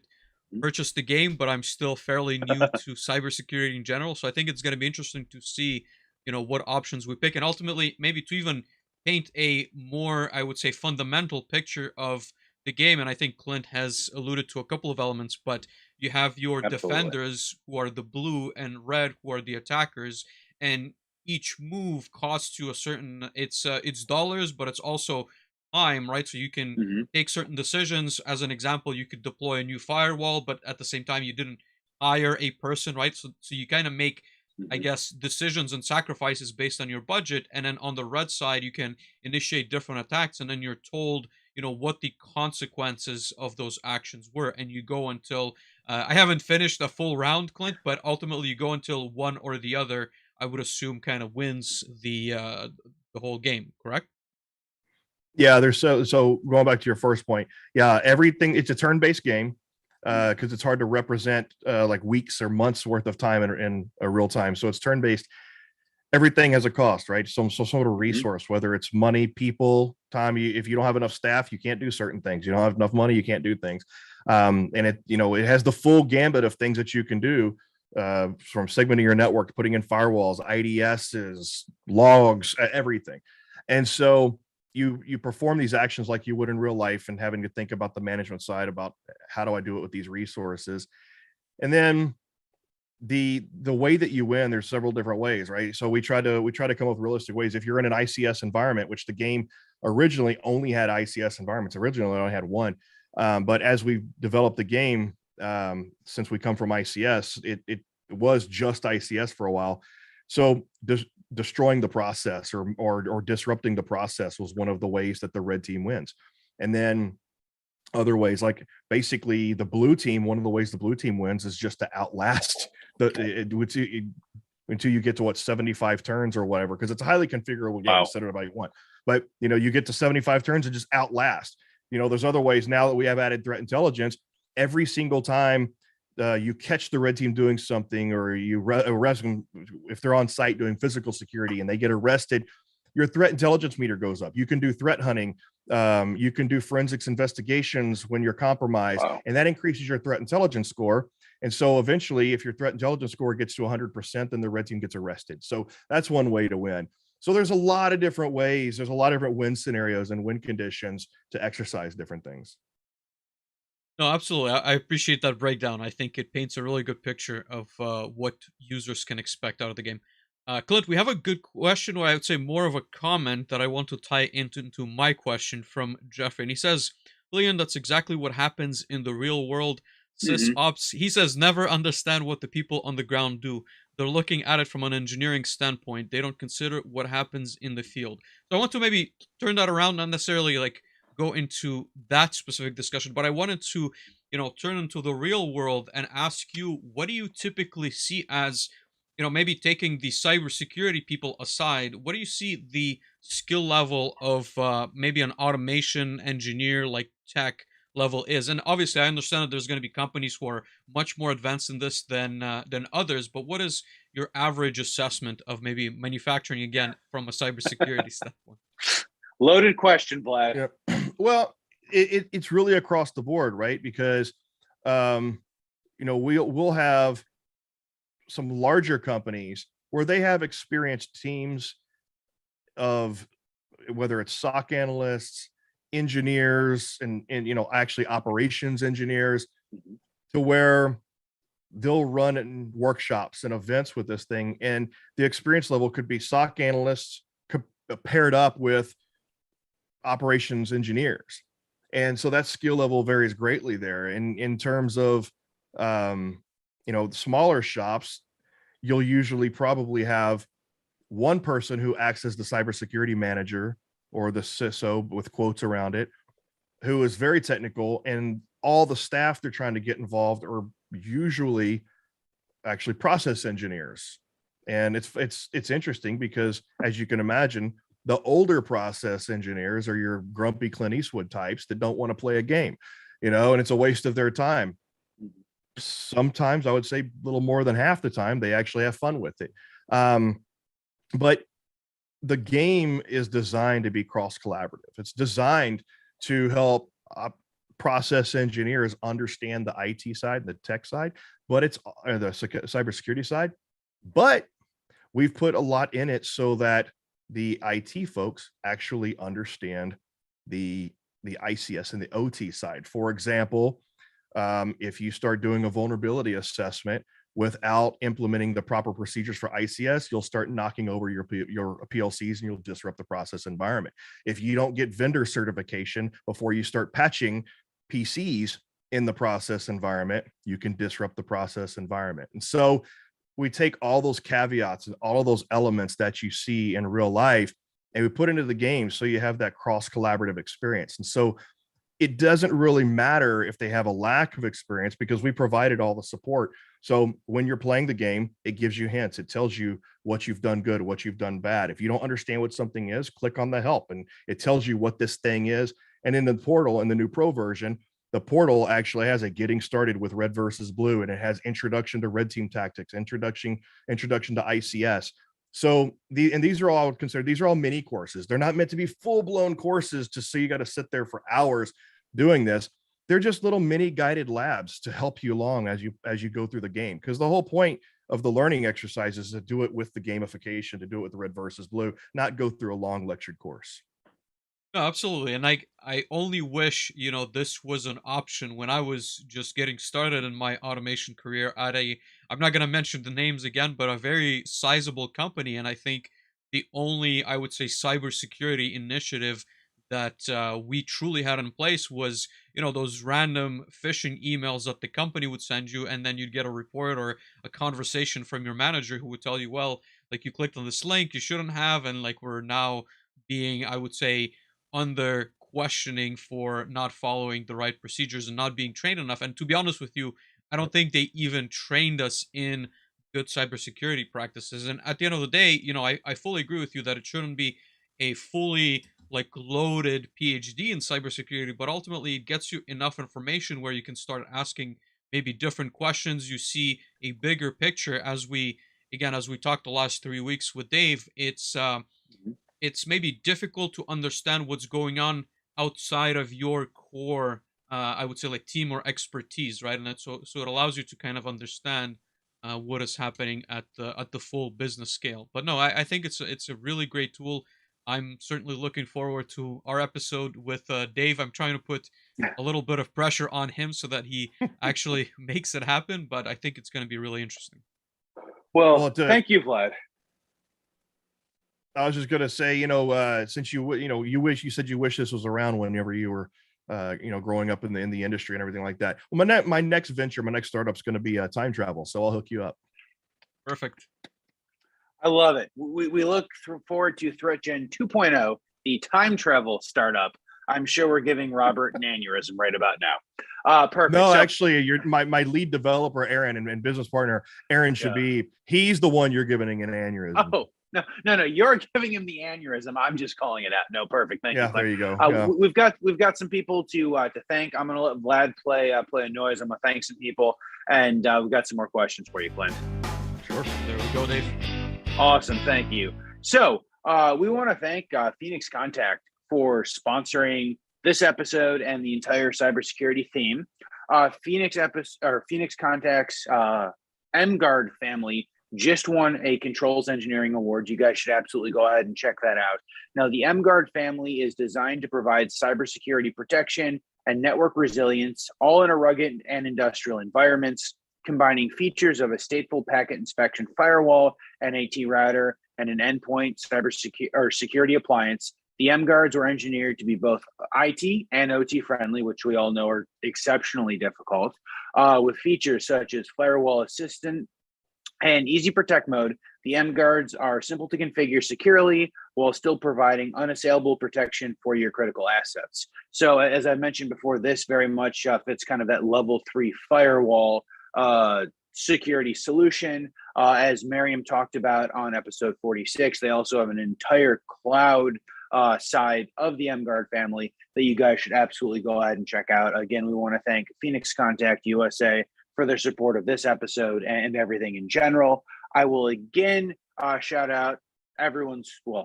purchase the game, but I'm still fairly new to cybersecurity in general, so I think it's going to be interesting to see, what options we pick, and ultimately maybe to even paint a more, I would say, fundamental picture of the game. And I think Clint has alluded to a couple of elements, but you have your defenders, who are the blue, and red, who are the attackers, and each move costs you a certain, it's dollars, but it's also time, right? So you can take certain decisions. As an example, you could deploy a new firewall, but at the same time you didn't hire a person, right? So you kind of make, I guess, decisions and sacrifices based on your budget. And then on the red side, you can initiate different attacks, and then you're told, what the consequences of those actions were. And you go until, I haven't finished a full round, Clint, but ultimately you go until one or the other, I would assume, kind of wins the whole game, correct? Yeah, there's so going back to your first point. Yeah, everything, it's a turn-based game, because it's hard to represent like weeks or months worth of time in a real time. So it's turn-based. Everything has a cost, right? Some sort of resource, whether it's money, people, time. If you don't have enough staff, you can't do certain things. You don't have enough money, you can't do things. And it has the full gambit of things that you can do, from segmenting your network, putting in firewalls, IDSs, logs, everything. And so you perform these actions like you would in real life, and having to think about the management side, about how do I do it with these resources. And then the way that you win, there's several different ways, right? So we try to come up with realistic ways. If you're in an ICS environment, which the game originally only had ICS environments, originally only had one, but as we've developed the game, since we come from ICS, it was just ICS for a while. So destroying the process or disrupting the process was one of the ways that the red team wins. And then other ways, like basically the blue team, one of the ways the blue team wins is just to outlast until you get to 75 turns or whatever, because it's a highly configurable game. Set it about you want, but you get to 75 turns and just outlast. There's other ways now that we have added threat intelligence. Every single time you catch the red team doing something, or you arrest them if they're on site doing physical security and they get arrested, your threat intelligence meter goes up. You can do threat hunting. You can do forensics investigations when you're compromised, and that increases your threat intelligence score. And so eventually, if your threat intelligence score gets to 100%, then the red team gets arrested. So that's one way to win. So there's a lot of different ways. There's a lot of different win scenarios and win conditions to exercise different things. No, absolutely. I appreciate that breakdown. I think it paints a really good picture of what users can expect out of the game. Clint, we have a good question, or I would say more of a comment that I want to tie into my question from Jeffrey. And he says, Leon, that's exactly what happens in the real world. SysOps, he says, never understand what the people on the ground do. They're looking at it from an engineering standpoint. They don't consider what happens in the field. So I want to maybe turn that around, not necessarily like go into that specific discussion, but I wanted to, turn into the real world and ask you, what do you typically see as, maybe taking the cybersecurity people aside, what do you see the skill level of maybe an automation engineer, like tech level, is? And obviously, I understand that there's going to be companies who are much more advanced in this than others. But what is your average assessment of maybe manufacturing, again, from a cybersecurity standpoint? Loaded question, Vlad. Yeah. Well, it's really across the board, right? Because we'll have some larger companies where they have experienced teams of, whether it's SOC analysts, engineers, and actually operations engineers, to where they'll run in workshops and events with this thing, and the experience level could be SOC analysts paired up with operations engineers. And so that skill level varies greatly there. And in terms of, smaller shops, you'll usually probably have one person who acts as the cybersecurity manager or the CISO with quotes around it, who is very technical, and all the staff they're trying to get involved are usually actually process engineers. And it's interesting because, as you can imagine, the older process engineers are your grumpy Clint Eastwood types that don't want to play a game, and it's a waste of their time. Sometimes I would say a little more than half the time they actually have fun with it. But the game is designed to be cross collaborative. It's designed to help process engineers understand the IT side, the tech side, but it's the cybersecurity side. But we've put a lot in it so that the IT folks actually understand the ICS and the OT side. For example, if you start doing a vulnerability assessment without implementing the proper procedures for ICS, you'll start knocking over your PLCs and you'll disrupt the process environment. If you don't get vendor certification before you start patching PCs in the process environment, you can disrupt the process environment. And so we take all those caveats and all of those elements that you see in real life, and we put into the game so you have that cross collaborative experience. And so it doesn't really matter if they have a lack of experience, because we provided all the support. So when you're playing the game, it gives you hints. It tells you what you've done good, what you've done bad. If you don't understand what something is, click on the help and it tells you what this thing is. And in the portal, in the new pro version, the portal actually has a getting started with red versus blue, and it has introduction to red team tactics, introduction to ICS. So these are all considered, these are all mini courses. They're not meant to be full-blown courses so you got to sit there for hours doing this. They're just little mini guided labs to help you along as you go through the game. Because the whole point of the learning exercise is to do it with the gamification, to do it with the red versus blue, not go through a long lectured course. No, absolutely. And I only wish, this was an option when I was just getting started in my automation career at I'm not going to mention the names again, but a very sizable company. And I think the only, I would say, cybersecurity initiative that we truly had in place was, those random phishing emails that the company would send you, and then you'd get a report or a conversation from your manager who would tell you, well, like, you clicked on this link you shouldn't have, and like, we're now being, I would say, under questioning for not following the right procedures and not being trained enough. And to be honest with you, I don't think they even trained us in good cybersecurity practices. And at the end of the day, I fully agree with you that it shouldn't be a fully like loaded PhD in cybersecurity, but ultimately it gets you enough information where you can start asking maybe different questions. You see a bigger picture. As we talked the last 3 weeks with Dave, it's maybe difficult to understand what's going on outside of your core, I would say, like, team or expertise, right? And that's so it allows you to kind of understand what is happening at the full business scale. But no, I think it's a really great tool. I'm certainly looking forward to our episode with Dave. I'm trying to put a little bit of pressure on him so that he actually makes it happen, but I think it's going to be really interesting. Well, thank you, Vlad. I was just gonna say, since you said you wish this was around whenever you were, growing up in the industry and everything like that. Well, my next venture, my next startup's going to be time travel, so I'll hook you up. Perfect. I love it. We look forward to ThreatGEN 2.0, the time travel startup. I'm sure we're giving Robert an aneurysm right about now. Perfect. No, actually, my lead developer, Aaron, and business partner, Aaron Shabi, he's the one you're giving an aneurysm. Oh, no, you're giving him the aneurysm. I'm just calling it out. No, perfect. Thank you. There you go. We've got some people to thank. I'm gonna let Vlad play a noise. I'm gonna thank some people, and we've got some more questions for you, Clint. Sure. There we go, Dave. Awesome. Thank you. So we want to thank Phoenix Contact for sponsoring this episode and the entire cybersecurity theme. Phoenix Contact's MGuard family just won a controls engineering award. You guys should absolutely go ahead and check that out. Now, the MGuard family is designed to provide cybersecurity protection and network resilience, all in a rugged and industrial environments. combining features of a stateful packet inspection firewall, an AT router, and an endpoint security appliance. The mGuards were engineered to be both IT and OT friendly, which we all know are exceptionally difficult, with features such as firewall assistant and easy protect mode. The mGuards are simple to configure securely while still providing unassailable protection for your critical assets. So as I mentioned before, this very much fits kind of that level 3 firewall security solution. As Miriam talked about on episode 46, they also have an entire cloud side of the mGuard family that you guys should absolutely go ahead and check out. Again, we want to thank Phoenix Contact USA for their support of this episode and everything in general. I will again shout out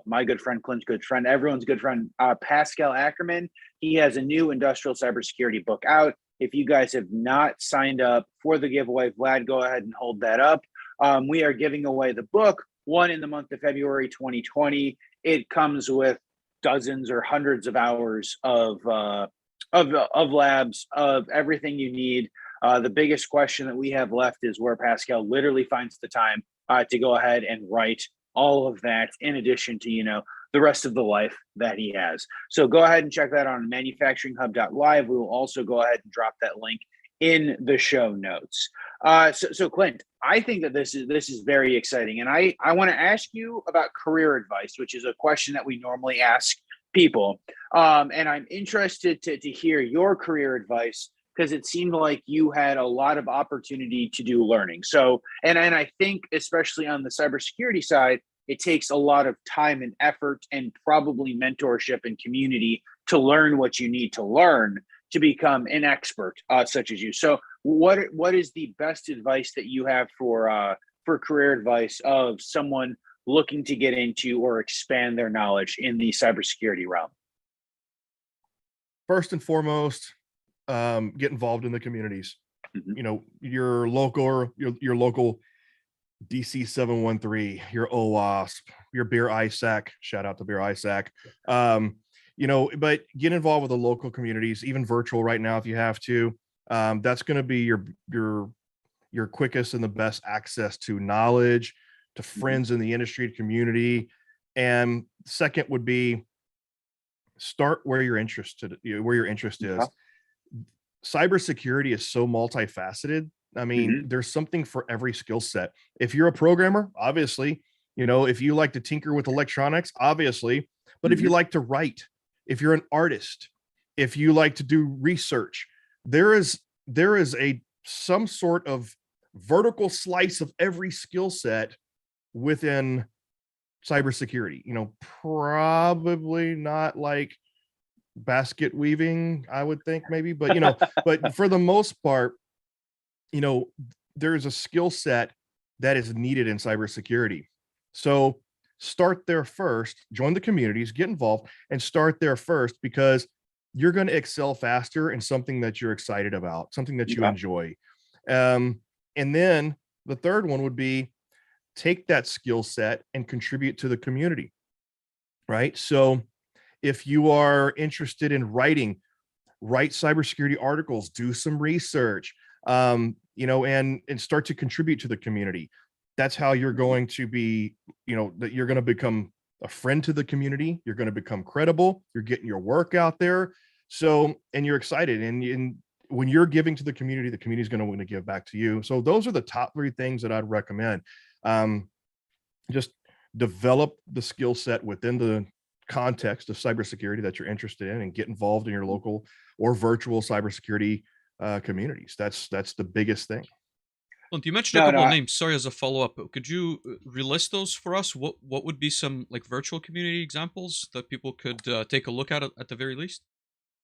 my good friend, Clint's good friend, everyone's good friend, Pascal Ackerman. He has a new industrial cybersecurity book out. If you guys have not signed up for the giveaway, Vlad, go ahead and hold that up. We are giving away the book, one in the month of February 2020. It comes with dozens or hundreds of hours of labs, of everything you need. The biggest question that we have left is where Pascal literally finds the time to go ahead and write all of that, in addition to, the rest of the life that he has. So go ahead and check that out on manufacturinghub.live. We will also go ahead and drop that link in the show notes. So Clint, I think that this is very exciting. And I want to ask you about career advice, which is a question that we normally ask people. And I'm interested to hear your career advice, because it seemed like you had a lot of opportunity to do learning. So, and I think especially on the cybersecurity side, it takes a lot of time and effort and probably mentorship and community to learn what you need to learn to become an expert such as you. So what is the best advice that you have for career advice of someone looking to get into or expand their knowledge in the cybersecurity realm? First and foremost, get involved in the communities. Mm-hmm. Your local DC 713, your OWASP, your BEER-ISAC, shout out to BEER-ISAC. But get involved with the local communities, even virtual right now if you have to. That's going to be your quickest and the best access to knowledge, to friends in the industry, community. And second would be start where you're interested, where your interest is. Cybersecurity is so multifaceted. I mean, there's something for every skill set. If you're a programmer, obviously, if you like to tinker with electronics, obviously, but if you like to write, if you're an artist, if you like to do research, there is some sort of vertical slice of every skill set within cybersecurity. Probably not like basket weaving, I would think maybe, but but for the most part, there's a skill set that is needed in cybersecurity. So start there first, join the communities, get involved, and start there first, because you're going to excel faster in something that you're excited about, something that you enjoy. And then the third one would be take that skill set and contribute to the community, right? So if you are interested in write cybersecurity articles, do some research, and start to contribute to the community. That's how you're going to be, that you're going to become a friend to the community. You're going to become credible. You're getting your work out there. So, and you're excited. And when you're giving to the community is going to want to give back to you. So those are the top 3 things that I'd recommend. Just develop the skill set within the context of cybersecurity that you're interested in, and get involved in your local or virtual cybersecurity communities. That's the biggest thing. Clint, you mentioned a couple of names. Sorry, as a follow-up, could you relist those for us? What would be some like virtual community examples that people could take a look at the very least?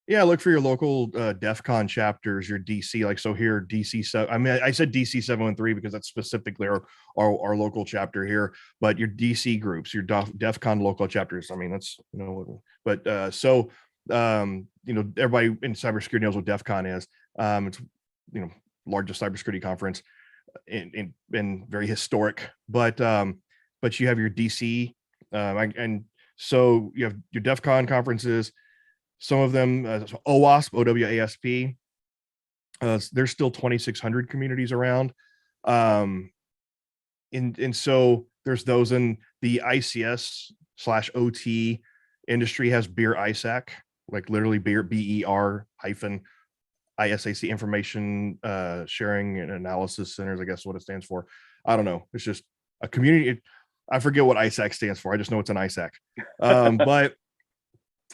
Yeah, look for your local DEF CON chapters, your DC, like so here, DC 7. I mean, I said DC 713 because that's specifically our local chapter here, but your DC groups, your DEF CON local chapters. I mean, that's, but everybody in cybersecurity knows what DEF CON is. It's, largest cybersecurity conference and very historic, but you have your DC, and so you have your DEF CON conferences. Some of them, OWASP, OWASP, there's still 2,600 communities around. And so there's those in the ICS/OT industry has BEER-ISAC, like literally BEER-ISAC, information sharing and analysis centers, I guess what it stands for. I don't know. It's just a community. I forget what ISAC stands for. I just know it's an ISAC. But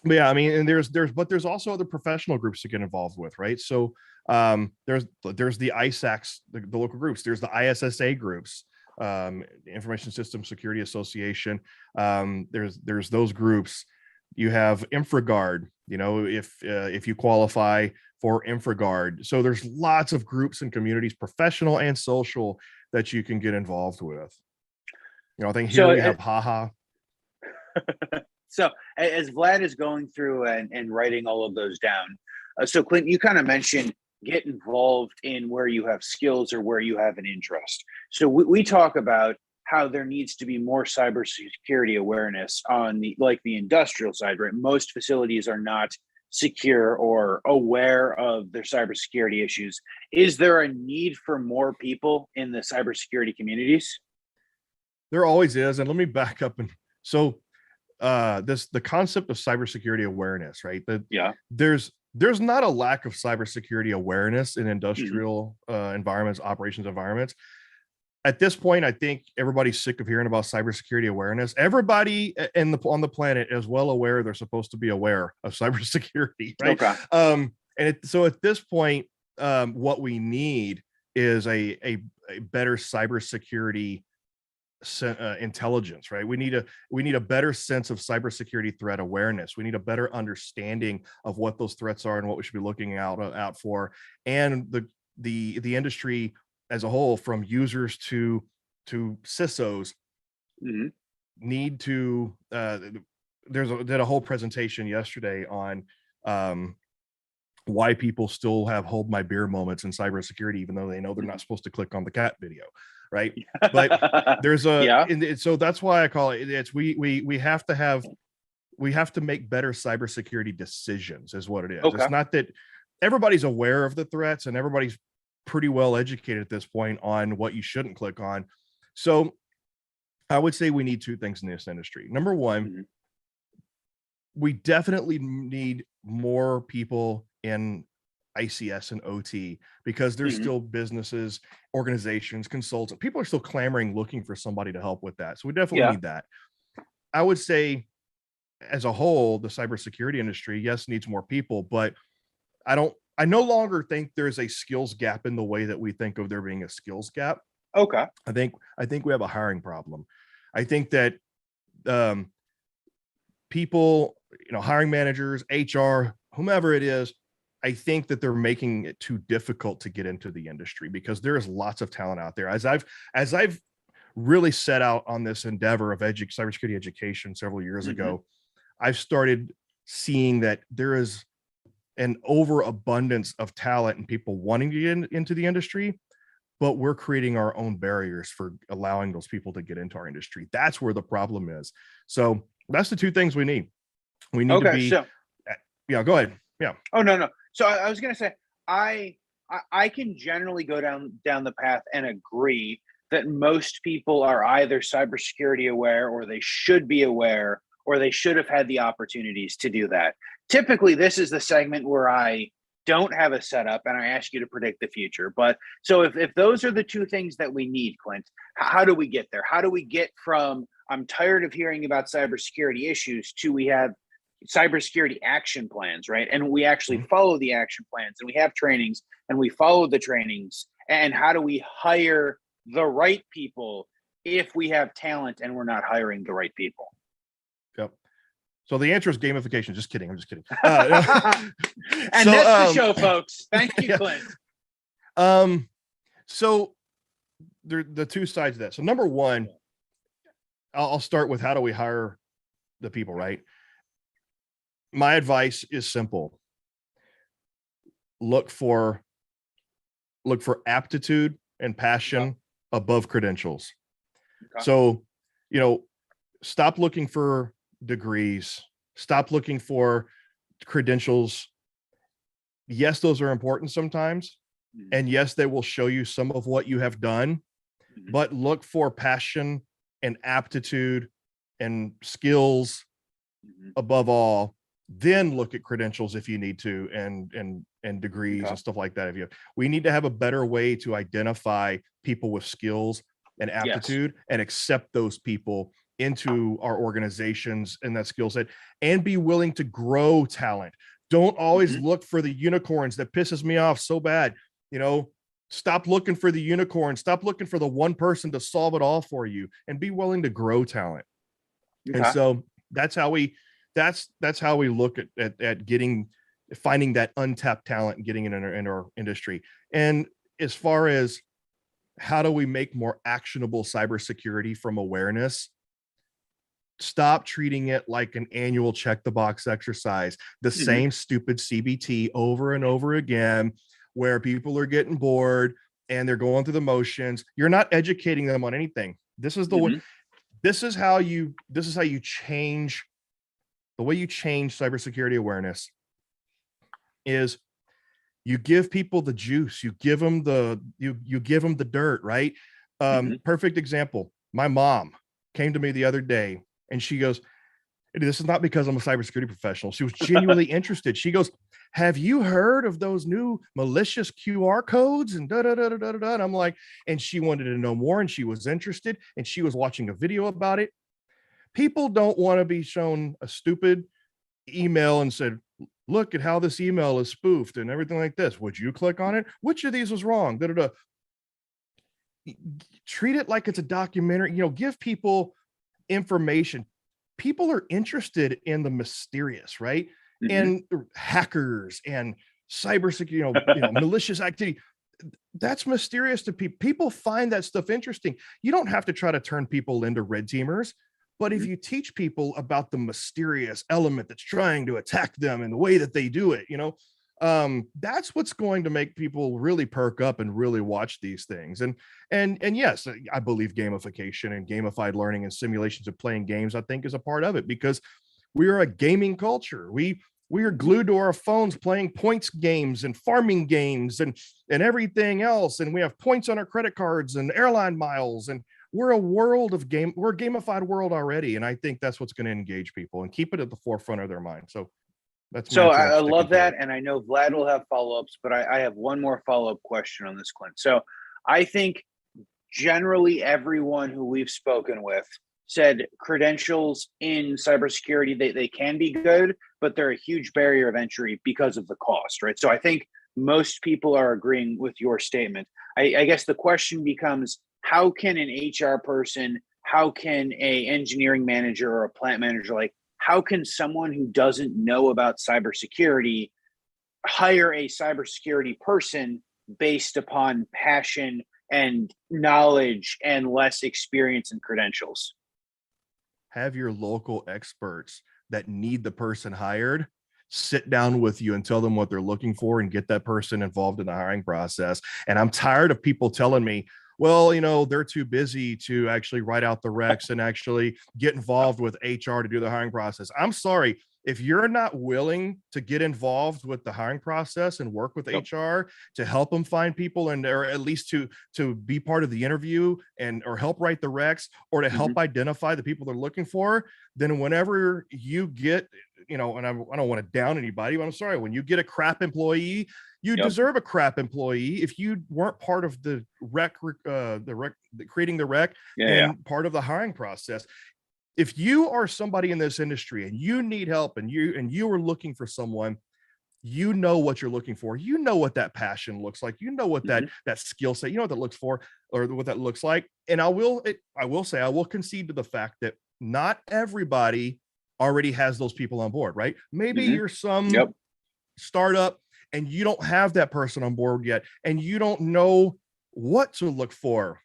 yeah, I mean, and there's also other professional groups to get involved with, right? So there's the ISACs, the local groups. There's the ISSA groups, Information System Security Association. There's those groups. You have InfraGard, if you qualify for InfraGard. So there's lots of groups and communities, professional and social, that you can get involved with. I think here we have HaHa. So as Vlad is going through and writing all of those down, so Clint, you kind of mentioned get involved in where you have skills or where you have an interest. So we talk about how there needs to be more cybersecurity awareness on the industrial side, right? Most facilities are not secure or aware of their cybersecurity issues. Is there a need for more people in the cybersecurity communities? There always is. And let me back up. And so the concept of cybersecurity awareness, right? There's not a lack of cybersecurity awareness in industrial environments, operations environments. At this point, I think everybody's sick of hearing about cybersecurity awareness. Everybody on the planet is well aware they're supposed to be aware of cybersecurity, right? Okay. So at this point, what we need is a better cybersecurity intelligence, right? We need a better sense of cybersecurity threat awareness. We need a better understanding of what those threats are and what we should be looking out for. And the industry as a whole, from users to CISOs, need to. Did a whole presentation yesterday on why people still have hold my beer moments in cybersecurity, even though they know they're not supposed to click on the cat video, right? But there's so that's why I call it. We have to make better cybersecurity decisions, is what it is. Okay. It's not that everybody's aware of the threats and everybody's pretty well educated at this point on what you shouldn't click on. So I would say we need two things in this industry. Number one, we definitely need more people in ICS and OT, because there's still businesses, organizations, consultants, people are still clamoring, looking for somebody to help with that. So we definitely need that. I would say as a whole, the cybersecurity industry, yes, needs more people, but I no longer think there's a skills gap in the way that we think of there being a skills gap. Okay. I think we have a hiring problem. I think that people, hiring managers, HR, whomever it is, I think that they're making it too difficult to get into the industry, because there is lots of talent out there. As I've really set out on this endeavor of cybersecurity education several years ago, I've started seeing that there is an overabundance of talent and people wanting to get into the industry, but we're creating our own barriers for allowing those people to get into our industry. That's where the problem is. So that's the two things we need. We need to be. Yeah, go ahead. Yeah. Oh, no. So I was going to say, I can generally go down the path and agree that most people are either cybersecurity aware, or they should be aware, or they should have had the opportunities to do that. Typically, this is the segment where I don't have a setup and I ask you to predict the future. But so if those are the two things that we need, Clint, how do we get there? How do we get from I'm tired of hearing about cybersecurity issues to we have cybersecurity action plans, right? And we actually follow the action plans, and we have trainings and we follow the trainings. And how do we hire the right people if we have talent and we're not hiring the right people? Yep. So the answer is gamification. Just kidding. I'm just kidding. And so, that's the show, folks. Thank you, Clint. So the two sides of that. So number one, I'll start with how do we hire the people, right? My advice is simple. Look for aptitude and passion above credentials. Okay. So, stop looking for degrees, stop looking for credentials. Yes, those are important sometimes, And yes, they will show you some of what you have done, but look for passion and aptitude and skills above all. Then look at credentials if you need to, and degrees and stuff like that. We need to have a better way to identify people with skills and aptitude and accept those people into our organizations and that skill set, and be willing to grow talent. Don't always look for the unicorns. That pisses me off so bad. Stop looking for the unicorn. Stop looking for the one person to solve it all for you, and be willing to grow talent. And so that's how we look at finding that untapped talent and getting it in our industry. And as far as how do we make more actionable cybersecurity from awareness, stop treating it like an annual check the box exercise, the same stupid CBT over and over again, where people are getting bored and they're going through the motions. You're not educating them on anything. This is how you change the way you change cybersecurity awareness. Is you give people the juice, you give them the dirt, right? Perfect example. My mom came to me the other day and she goes, this is not because I'm a cybersecurity professional. She was genuinely interested. She goes, have you heard of those new malicious QR codes? And da da da da da da. And I'm like, and she wanted to know more, and she was interested, and she was watching a video about it. People don't want to be shown a stupid email and said, look at how this email is spoofed and everything like this. Would you click on it? Which of these was wrong? Da, da, da. Treat it like it's a documentary. Give people information. People are interested in the mysterious, right? And hackers and cybersecurity, malicious activity. That's mysterious to people. People find that stuff interesting. You don't have to try to turn people into red teamers, but if you teach people about the mysterious element that's trying to attack them and the way that they do it, that's what's going to make people really perk up and really watch these things. And yes, I believe gamification and gamified learning and simulations of playing games, I think, is a part of it, because we are a gaming culture. We are glued to our phones playing points games and farming games and everything else. And we have points on our credit cards and airline miles, and we're a gamified world already. And I think that's what's going to engage people and keep it at the forefront of their mind. So I love that. And I know Vlad will have follow-ups, but I have one more follow-up question on this, Clint. So I think generally everyone who we've spoken with said credentials in cybersecurity, they can be good, but they're a huge barrier of entry because of the cost, right? So I think most people are agreeing with your statement. I guess the question becomes, how can an HR person, how can a engineering manager or a plant manager, how can someone who doesn't know about cybersecurity hire a cybersecurity person based upon passion and knowledge and less experience and credentials? Have your local experts that need the person hired sit down with you and tell them what they're looking for, and get that person involved in the hiring process. And I'm tired of people telling me, well, they're too busy to actually write out the recs and actually get involved with HR to do the hiring process. I'm sorry. If you're not willing to get involved with the hiring process and work with HR to help them find people, or at least to be part of the interview or help write the recs, or to help identify the people they're looking for, then whenever you get, and I don't want to down anybody, but I'm sorry, when you get a crap employee, you deserve a crap employee. If you weren't part of the creating the rec and part of the hiring process. If you are somebody in this industry and you need help and you are looking for someone, you know what you're looking for. You know what that passion looks like. You know what that skill set, what that looks for, or what that looks like. And I will concede to the fact that not everybody already has those people on board, right? Maybe you're some startup and you don't have that person on board yet, and you don't know what to look for.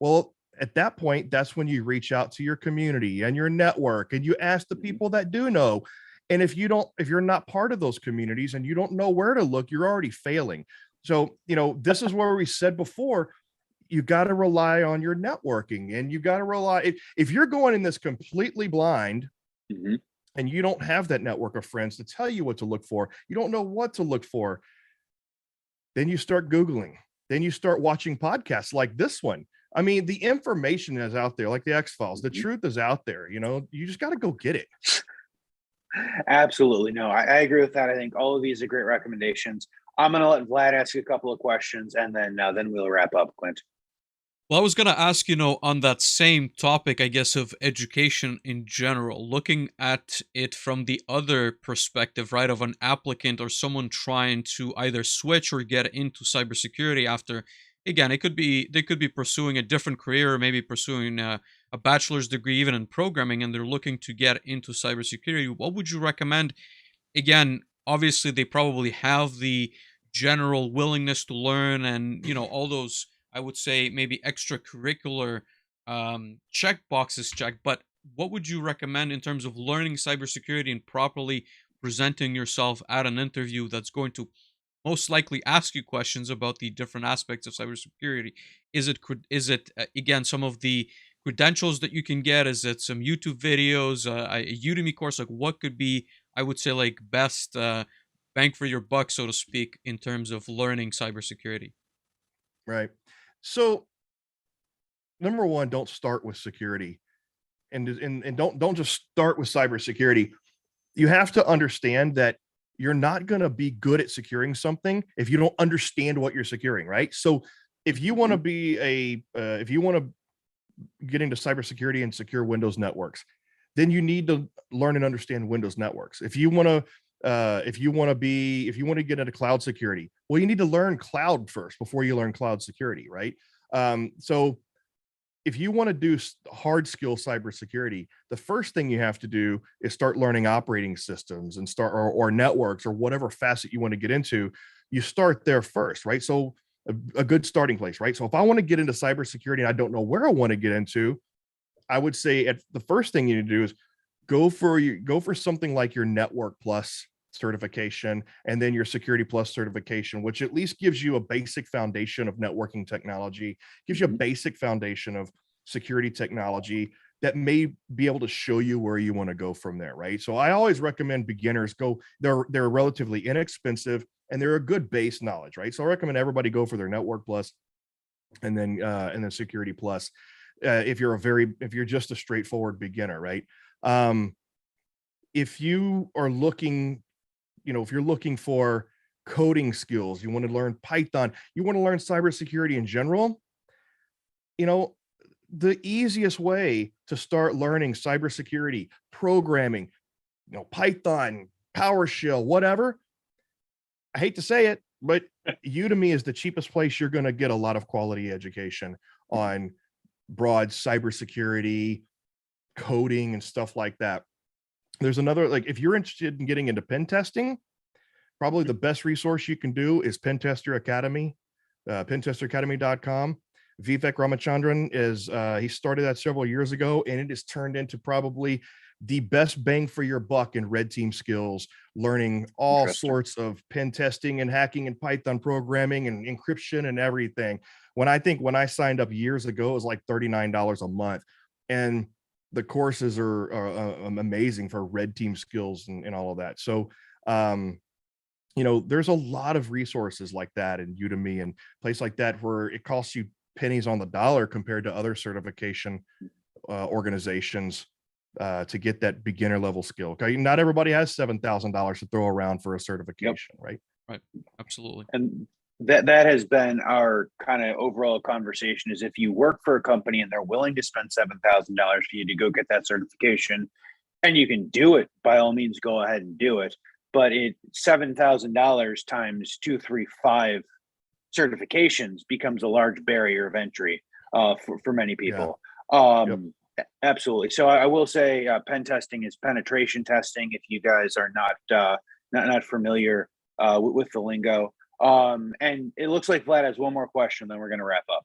Well, at that point, that's when you reach out to your community and your network, and you ask the people that do know. And if you're not part of those communities and you don't know where to look, you're already failing. So, this is where we said before, you got to rely on your networking, and you got to rely, if you're going in this completely blind and you don't have that network of friends to tell you what to look for, you don't know what to look for, Then you start Googling. Then you start watching podcasts like this one. I mean, the information is out there, like the X-Files. The truth is out there. You just got to go get it. Absolutely. No, I agree with that. I think all of these are great recommendations. I'm going to let Vlad ask you a couple of questions, and then we'll wrap up, Clint. Well, I was going to ask, on that same topic, I guess, of education in general, looking at it from the other perspective, right, of an applicant or someone trying to either switch or get into cybersecurity after, again, they could be pursuing a different career, or maybe pursuing a bachelor's degree even in programming, and they're looking to get into cybersecurity. What would you recommend? Again, obviously, they probably have the general willingness to learn and, all those, I would say, maybe extracurricular check boxes checked. But what would you recommend in terms of learning cybersecurity and properly presenting yourself at an interview that's going to most likely ask you questions about the different aspects of cybersecurity? Is it again, some of the credentials that you can get? Is it some YouTube videos, a Udemy course? Like, what could be, I would say, like, best bang for your buck, so to speak, in terms of learning cybersecurity? Right. So number one, don't start with security, and don't just start with cybersecurity. You have to understand that you're not going to be good at securing something if you don't understand what you're securing, right? So if you want to be if you want to get into cybersecurity and secure Windows networks, then you need to learn and understand Windows networks. If you want to get into cloud security, well, you need to learn cloud first before you learn cloud security, right? So if you want to do hard skill cybersecurity, the first thing you have to do is start learning operating systems and or networks or whatever facet you want to get into. You start there first, right? So a good starting place, right? So if I want to get into cybersecurity and I don't know where I want to get into, I would say the first thing you need to do is go for something like your Network Plus certification and then your Security Plus certification, which at least gives you a basic foundation of networking technology, gives you a basic foundation of security technology that may be able to show you where you want to go from there, right? So I always recommend beginners go. They're relatively inexpensive and they're a good base knowledge, right? So I recommend everybody go for their Network Plus and then Security Plus. If you're just a straightforward beginner, right? If you are looking, if you're looking for coding skills, you want to learn Python, you want to learn cybersecurity in general, the easiest way to start learning cybersecurity, programming, Python, PowerShell, whatever. I hate to say it, but Udemy is the cheapest place you're going to get a lot of quality education on broad cybersecurity, coding, and stuff like that. There's another, like, if you're interested in getting into pen testing, probably the best resource you can do is Pentester Academy, pentesteracademy.com. Vivek Ramachandran he started that several years ago, and it has turned into probably the best bang for your buck in red team skills, learning all sorts of pen testing and hacking and Python programming and encryption and everything. When I signed up years ago, it was like $39 a month. And the courses are amazing for red team skills and all of that. So, there's a lot of resources like that in Udemy and place like that where it costs you pennies on the dollar compared to other certification organizations to get that beginner level skill. Okay, not everybody has $7,000 to throw around for a certification, right? Right, absolutely. And that has been our kind of overall conversation, is if you work for a company and they're willing to spend $7,000 for you to go get that certification, and you can do it, by all means, go ahead and do it. But $7,000 times 2, 3, 5 certifications becomes a large barrier of entry for many people. Yeah. Absolutely. So I will say pen testing is penetration testing, if you guys are not familiar with the lingo. And it looks like Vlad has one more question, then we're going to wrap up.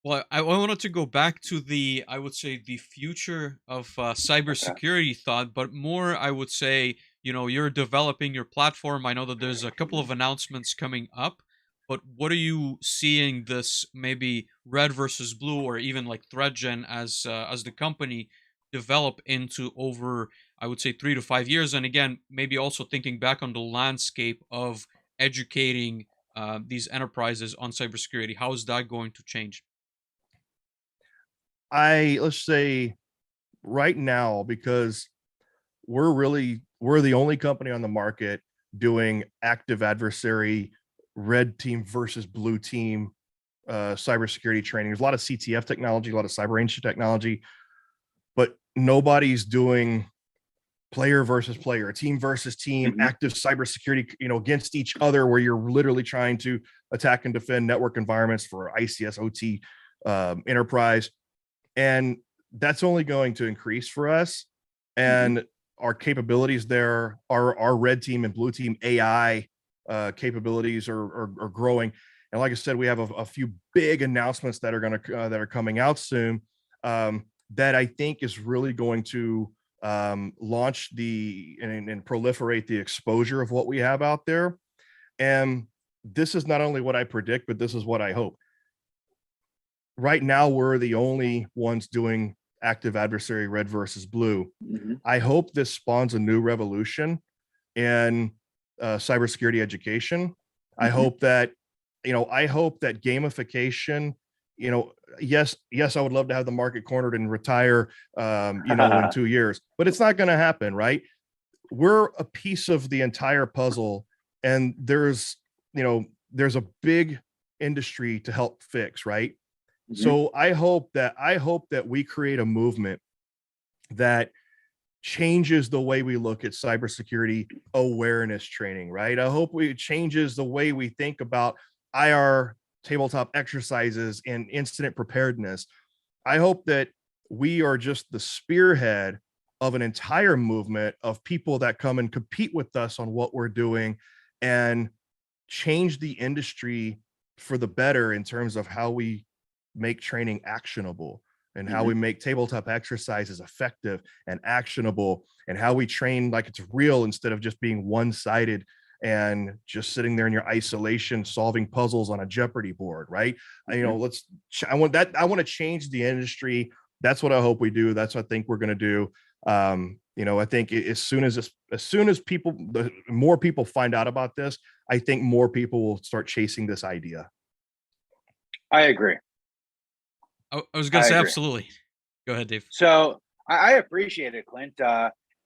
Well, I wanted to go back to I would say, the future of cybersecurity thought, but more, I would say, you're developing your platform. I know that there's a couple of announcements coming up, but what are you seeing this maybe red versus blue, or even like ThreatGEN as the company develop into over, I would say, 3 to 5 years? And again, maybe also thinking back on the landscape of educating these enterprises on cybersecurity? How is that going to change? Let's say right now, because we're the only company on the market doing active adversary, red team versus blue team cybersecurity training. There's a lot of CTF technology, a lot of cyber range technology, but nobody's doing player versus player, team versus team, active cybersecurity, against each other, where you're literally trying to attack and defend network environments for ICS, OT, enterprise. And that's only going to increase for us. And our capabilities there, our red team and blue team AI capabilities are growing. And like I said, we have a few big announcements that are coming out soon, that I think is really going to launch and proliferate the exposure of what we have out there. And this is not only what I predict, but this is what I hope. Right now, we're the only ones doing active adversary, red versus blue. I hope this spawns a new revolution in cybersecurity education. I hope that gamification, yes, I would love to have the market cornered and retire, in 2 years, but it's not going to happen, right? We're a piece of the entire puzzle, and there's a big industry to help fix, right? So I hope that we create a movement that changes the way we look at cybersecurity awareness training, right? I hope it changes the way we think about IR tabletop exercises and incident preparedness. I hope that we are just the spearhead of an entire movement of people that come and compete with us on what we're doing and change the industry for the better in terms of how we make training actionable, and how we make tabletop exercises effective and actionable, and how we train like it's real instead of just being one-sided and just sitting there in your isolation solving puzzles on a Jeopardy board, right? I want to change the industry. That's what I hope we do. That's what I think we're going to do. I think as soon as more people find out about this, I think more people will start chasing this idea. I agree. I was going to say, absolutely. Go ahead, Dave. So I appreciate it, Clint.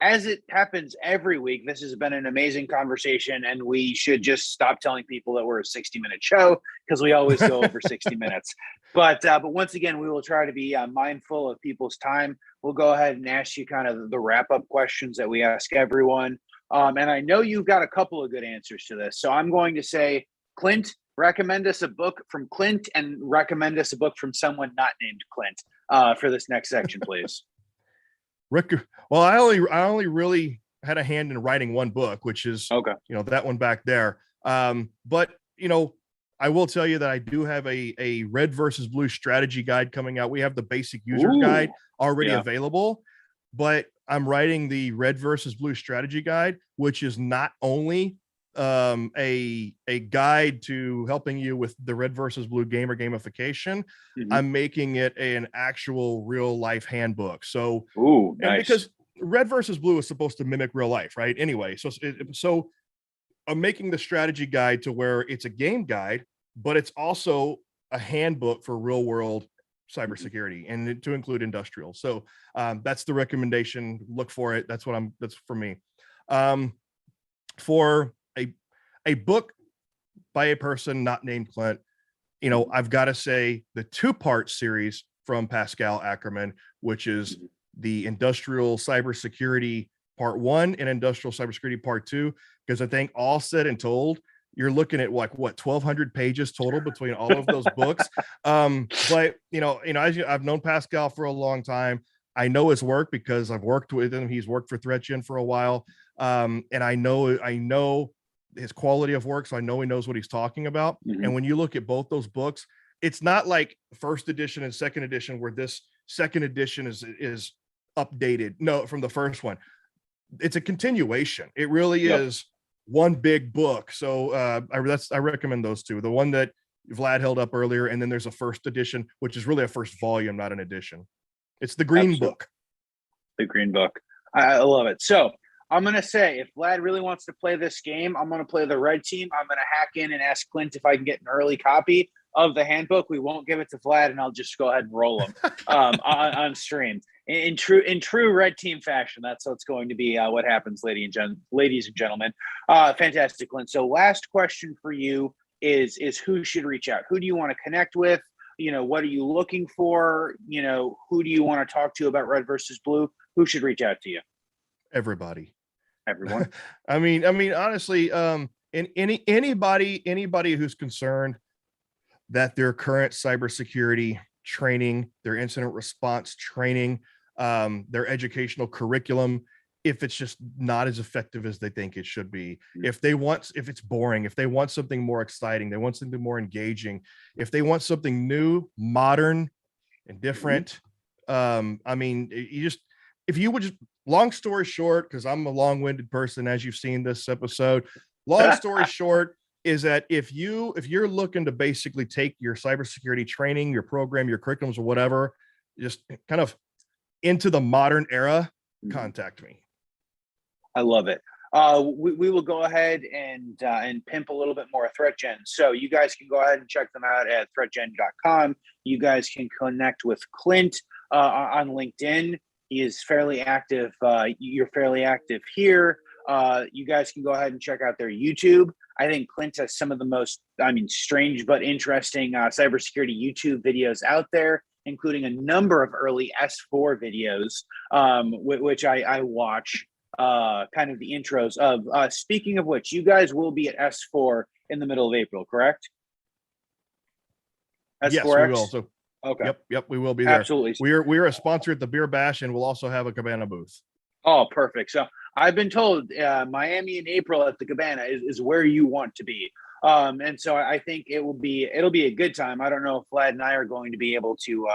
As it happens every week, this has been an amazing conversation, and we should just stop telling people that we're a 60-minute show, because we always go over 60 minutes. But once again, we will try to be mindful of people's time. We'll go ahead and ask you kind of the wrap-up questions that we ask everyone. And I know you've got a couple of good answers to this. So I'm going to say, Clint, recommend us a book from Clint, and recommend us a book from someone not named Clint for this next section, please. Well, I only really had a hand in writing one book, which is that one back there. But I will tell you that I do have a red versus blue strategy guide coming out. We have the basic user guide already available, but I'm writing the red versus blue strategy guide, which is not only a guide to helping you with the red versus blue game or gamification. I'm making it an actual real life handbook. So, nice. Because red versus blue is supposed to mimic real life, right? Anyway, so I'm making the strategy guide to where it's a game guide, but it's also a handbook for real world cybersecurity, and to include industrial. So that's the recommendation. Look for it. That's for me. For a book by a person not named Clint, I've got to say the 2-part series from Pascal Ackerman, which is the Industrial Cybersecurity Part 1 and Industrial Cybersecurity Part 2, because I think all said and told, you're looking at 1,200 pages total between all of those books. But as I've known Pascal for a long time. I know his work because I've worked with him. He's worked for ThreatGEN for a while. And I know his quality of work. So I know he knows what he's talking about. And when you look at both those books, it's not like first edition and second edition, where this second edition is updated. No, from the first one, it's a continuation. It really is one big book. So I recommend those two. The one that Vlad held up earlier, and then there's a first edition, which is really a first volume, not an edition. It's the green book. The green book. I love it. So I'm going to say, if Vlad really wants to play this game, I'm going to play the red team. I'm going to hack in and ask Clint if I can get an early copy of the handbook. We won't give it to Vlad, and I'll just go ahead and roll them on stream. In true red team fashion, that's what's going to be what happens, ladies and gentlemen. Fantastic, Clint. So last question for you is who should reach out? Who do you want to connect with? What are you looking for? Who do you want to talk to about red versus blue? Who should reach out to you? Everyone. I mean, honestly, anybody who's concerned that their current cybersecurity training, their incident response training, their educational curriculum, if it's just not as effective as they think it should be, if it's boring, if they want something more exciting, they want something more engaging, if they want something new, modern, and different, if you would just, long story short, because I'm a long-winded person, as you've seen this episode, long story short is that if you're looking to basically take your cybersecurity training, your program, your curriculums, or whatever, just kind of into the modern era, contact me. I love it. We will go ahead and pimp a little bit more ThreatGEN. So you guys can go ahead and check them out at threatgen.com. You guys can connect with Clint on LinkedIn. He is fairly active. You're fairly active here. You guys can go ahead and check out their YouTube. I think Clint has some of the most, strange but interesting cybersecurity YouTube videos out there, including a number of early S4 videos, which I watch, kind of the intros of. Speaking of which, you guys will be at S4 in the middle of April, correct? S4X? Yes, we will. So, okay. Yep, we will be there. Absolutely. We're a sponsor at the Beer Bash, and we'll also have a Cabana booth. Oh, perfect. So I've been told Miami in April at the Cabana is where you want to be. And so I think it'll be a good time. I don't know if Vlad and I are going to be able to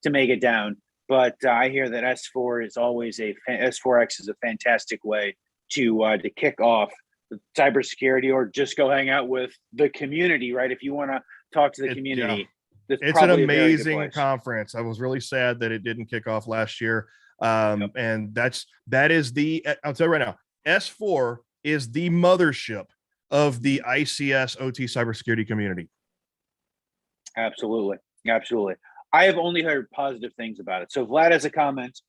make it down, but I hear that S4 is always S4X is a fantastic way to kick off cybersecurity, or just go hang out with the community, right? If you want to talk to the community. Yeah. It's an amazing conference. I was really sad that it didn't kick off last year. And that is I'll tell you right now, S4 is the mothership of the ICS OT cybersecurity community. Absolutely. I have only heard positive things about it. So Vlad has a comment.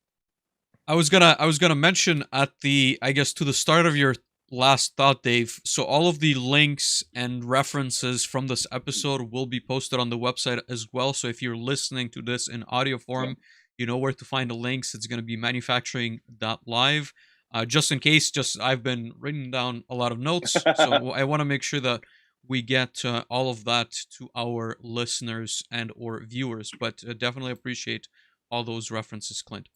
I was gonna mention at to the start of your last thought, Dave. So all of the links and references from this episode will be posted on the website as well. So if you're listening to this in audio form, you know where to find the links. It's going to be manufacturing.live. Just in case, I've been writing down a lot of notes. So I want to make sure that we get all of that to our listeners and or viewers. But definitely appreciate all those references, Clint.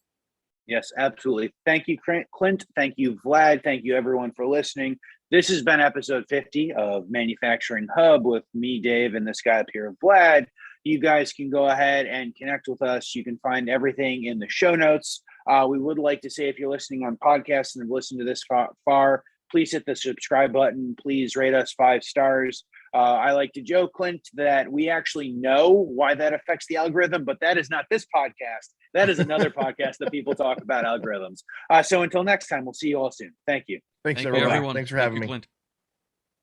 Yes, absolutely. Thank you, Clint. Thank you, Vlad. Thank you, everyone, for listening. This has been episode 50 of Manufacturing Hub with me, Dave, and this guy up here, Vlad. You guys can go ahead and connect with us. You can find everything in the show notes. We would like to say, if you're listening on podcasts and have listened to this far, please hit the subscribe button. Please rate us 5 stars. I like to joke, Clint, that we actually know why that affects the algorithm, but that is not this podcast. That is another podcast that people talk about algorithms. So until next time, we'll see you all soon. Thank you. Thanks, everyone. Thanks for having me. Clint.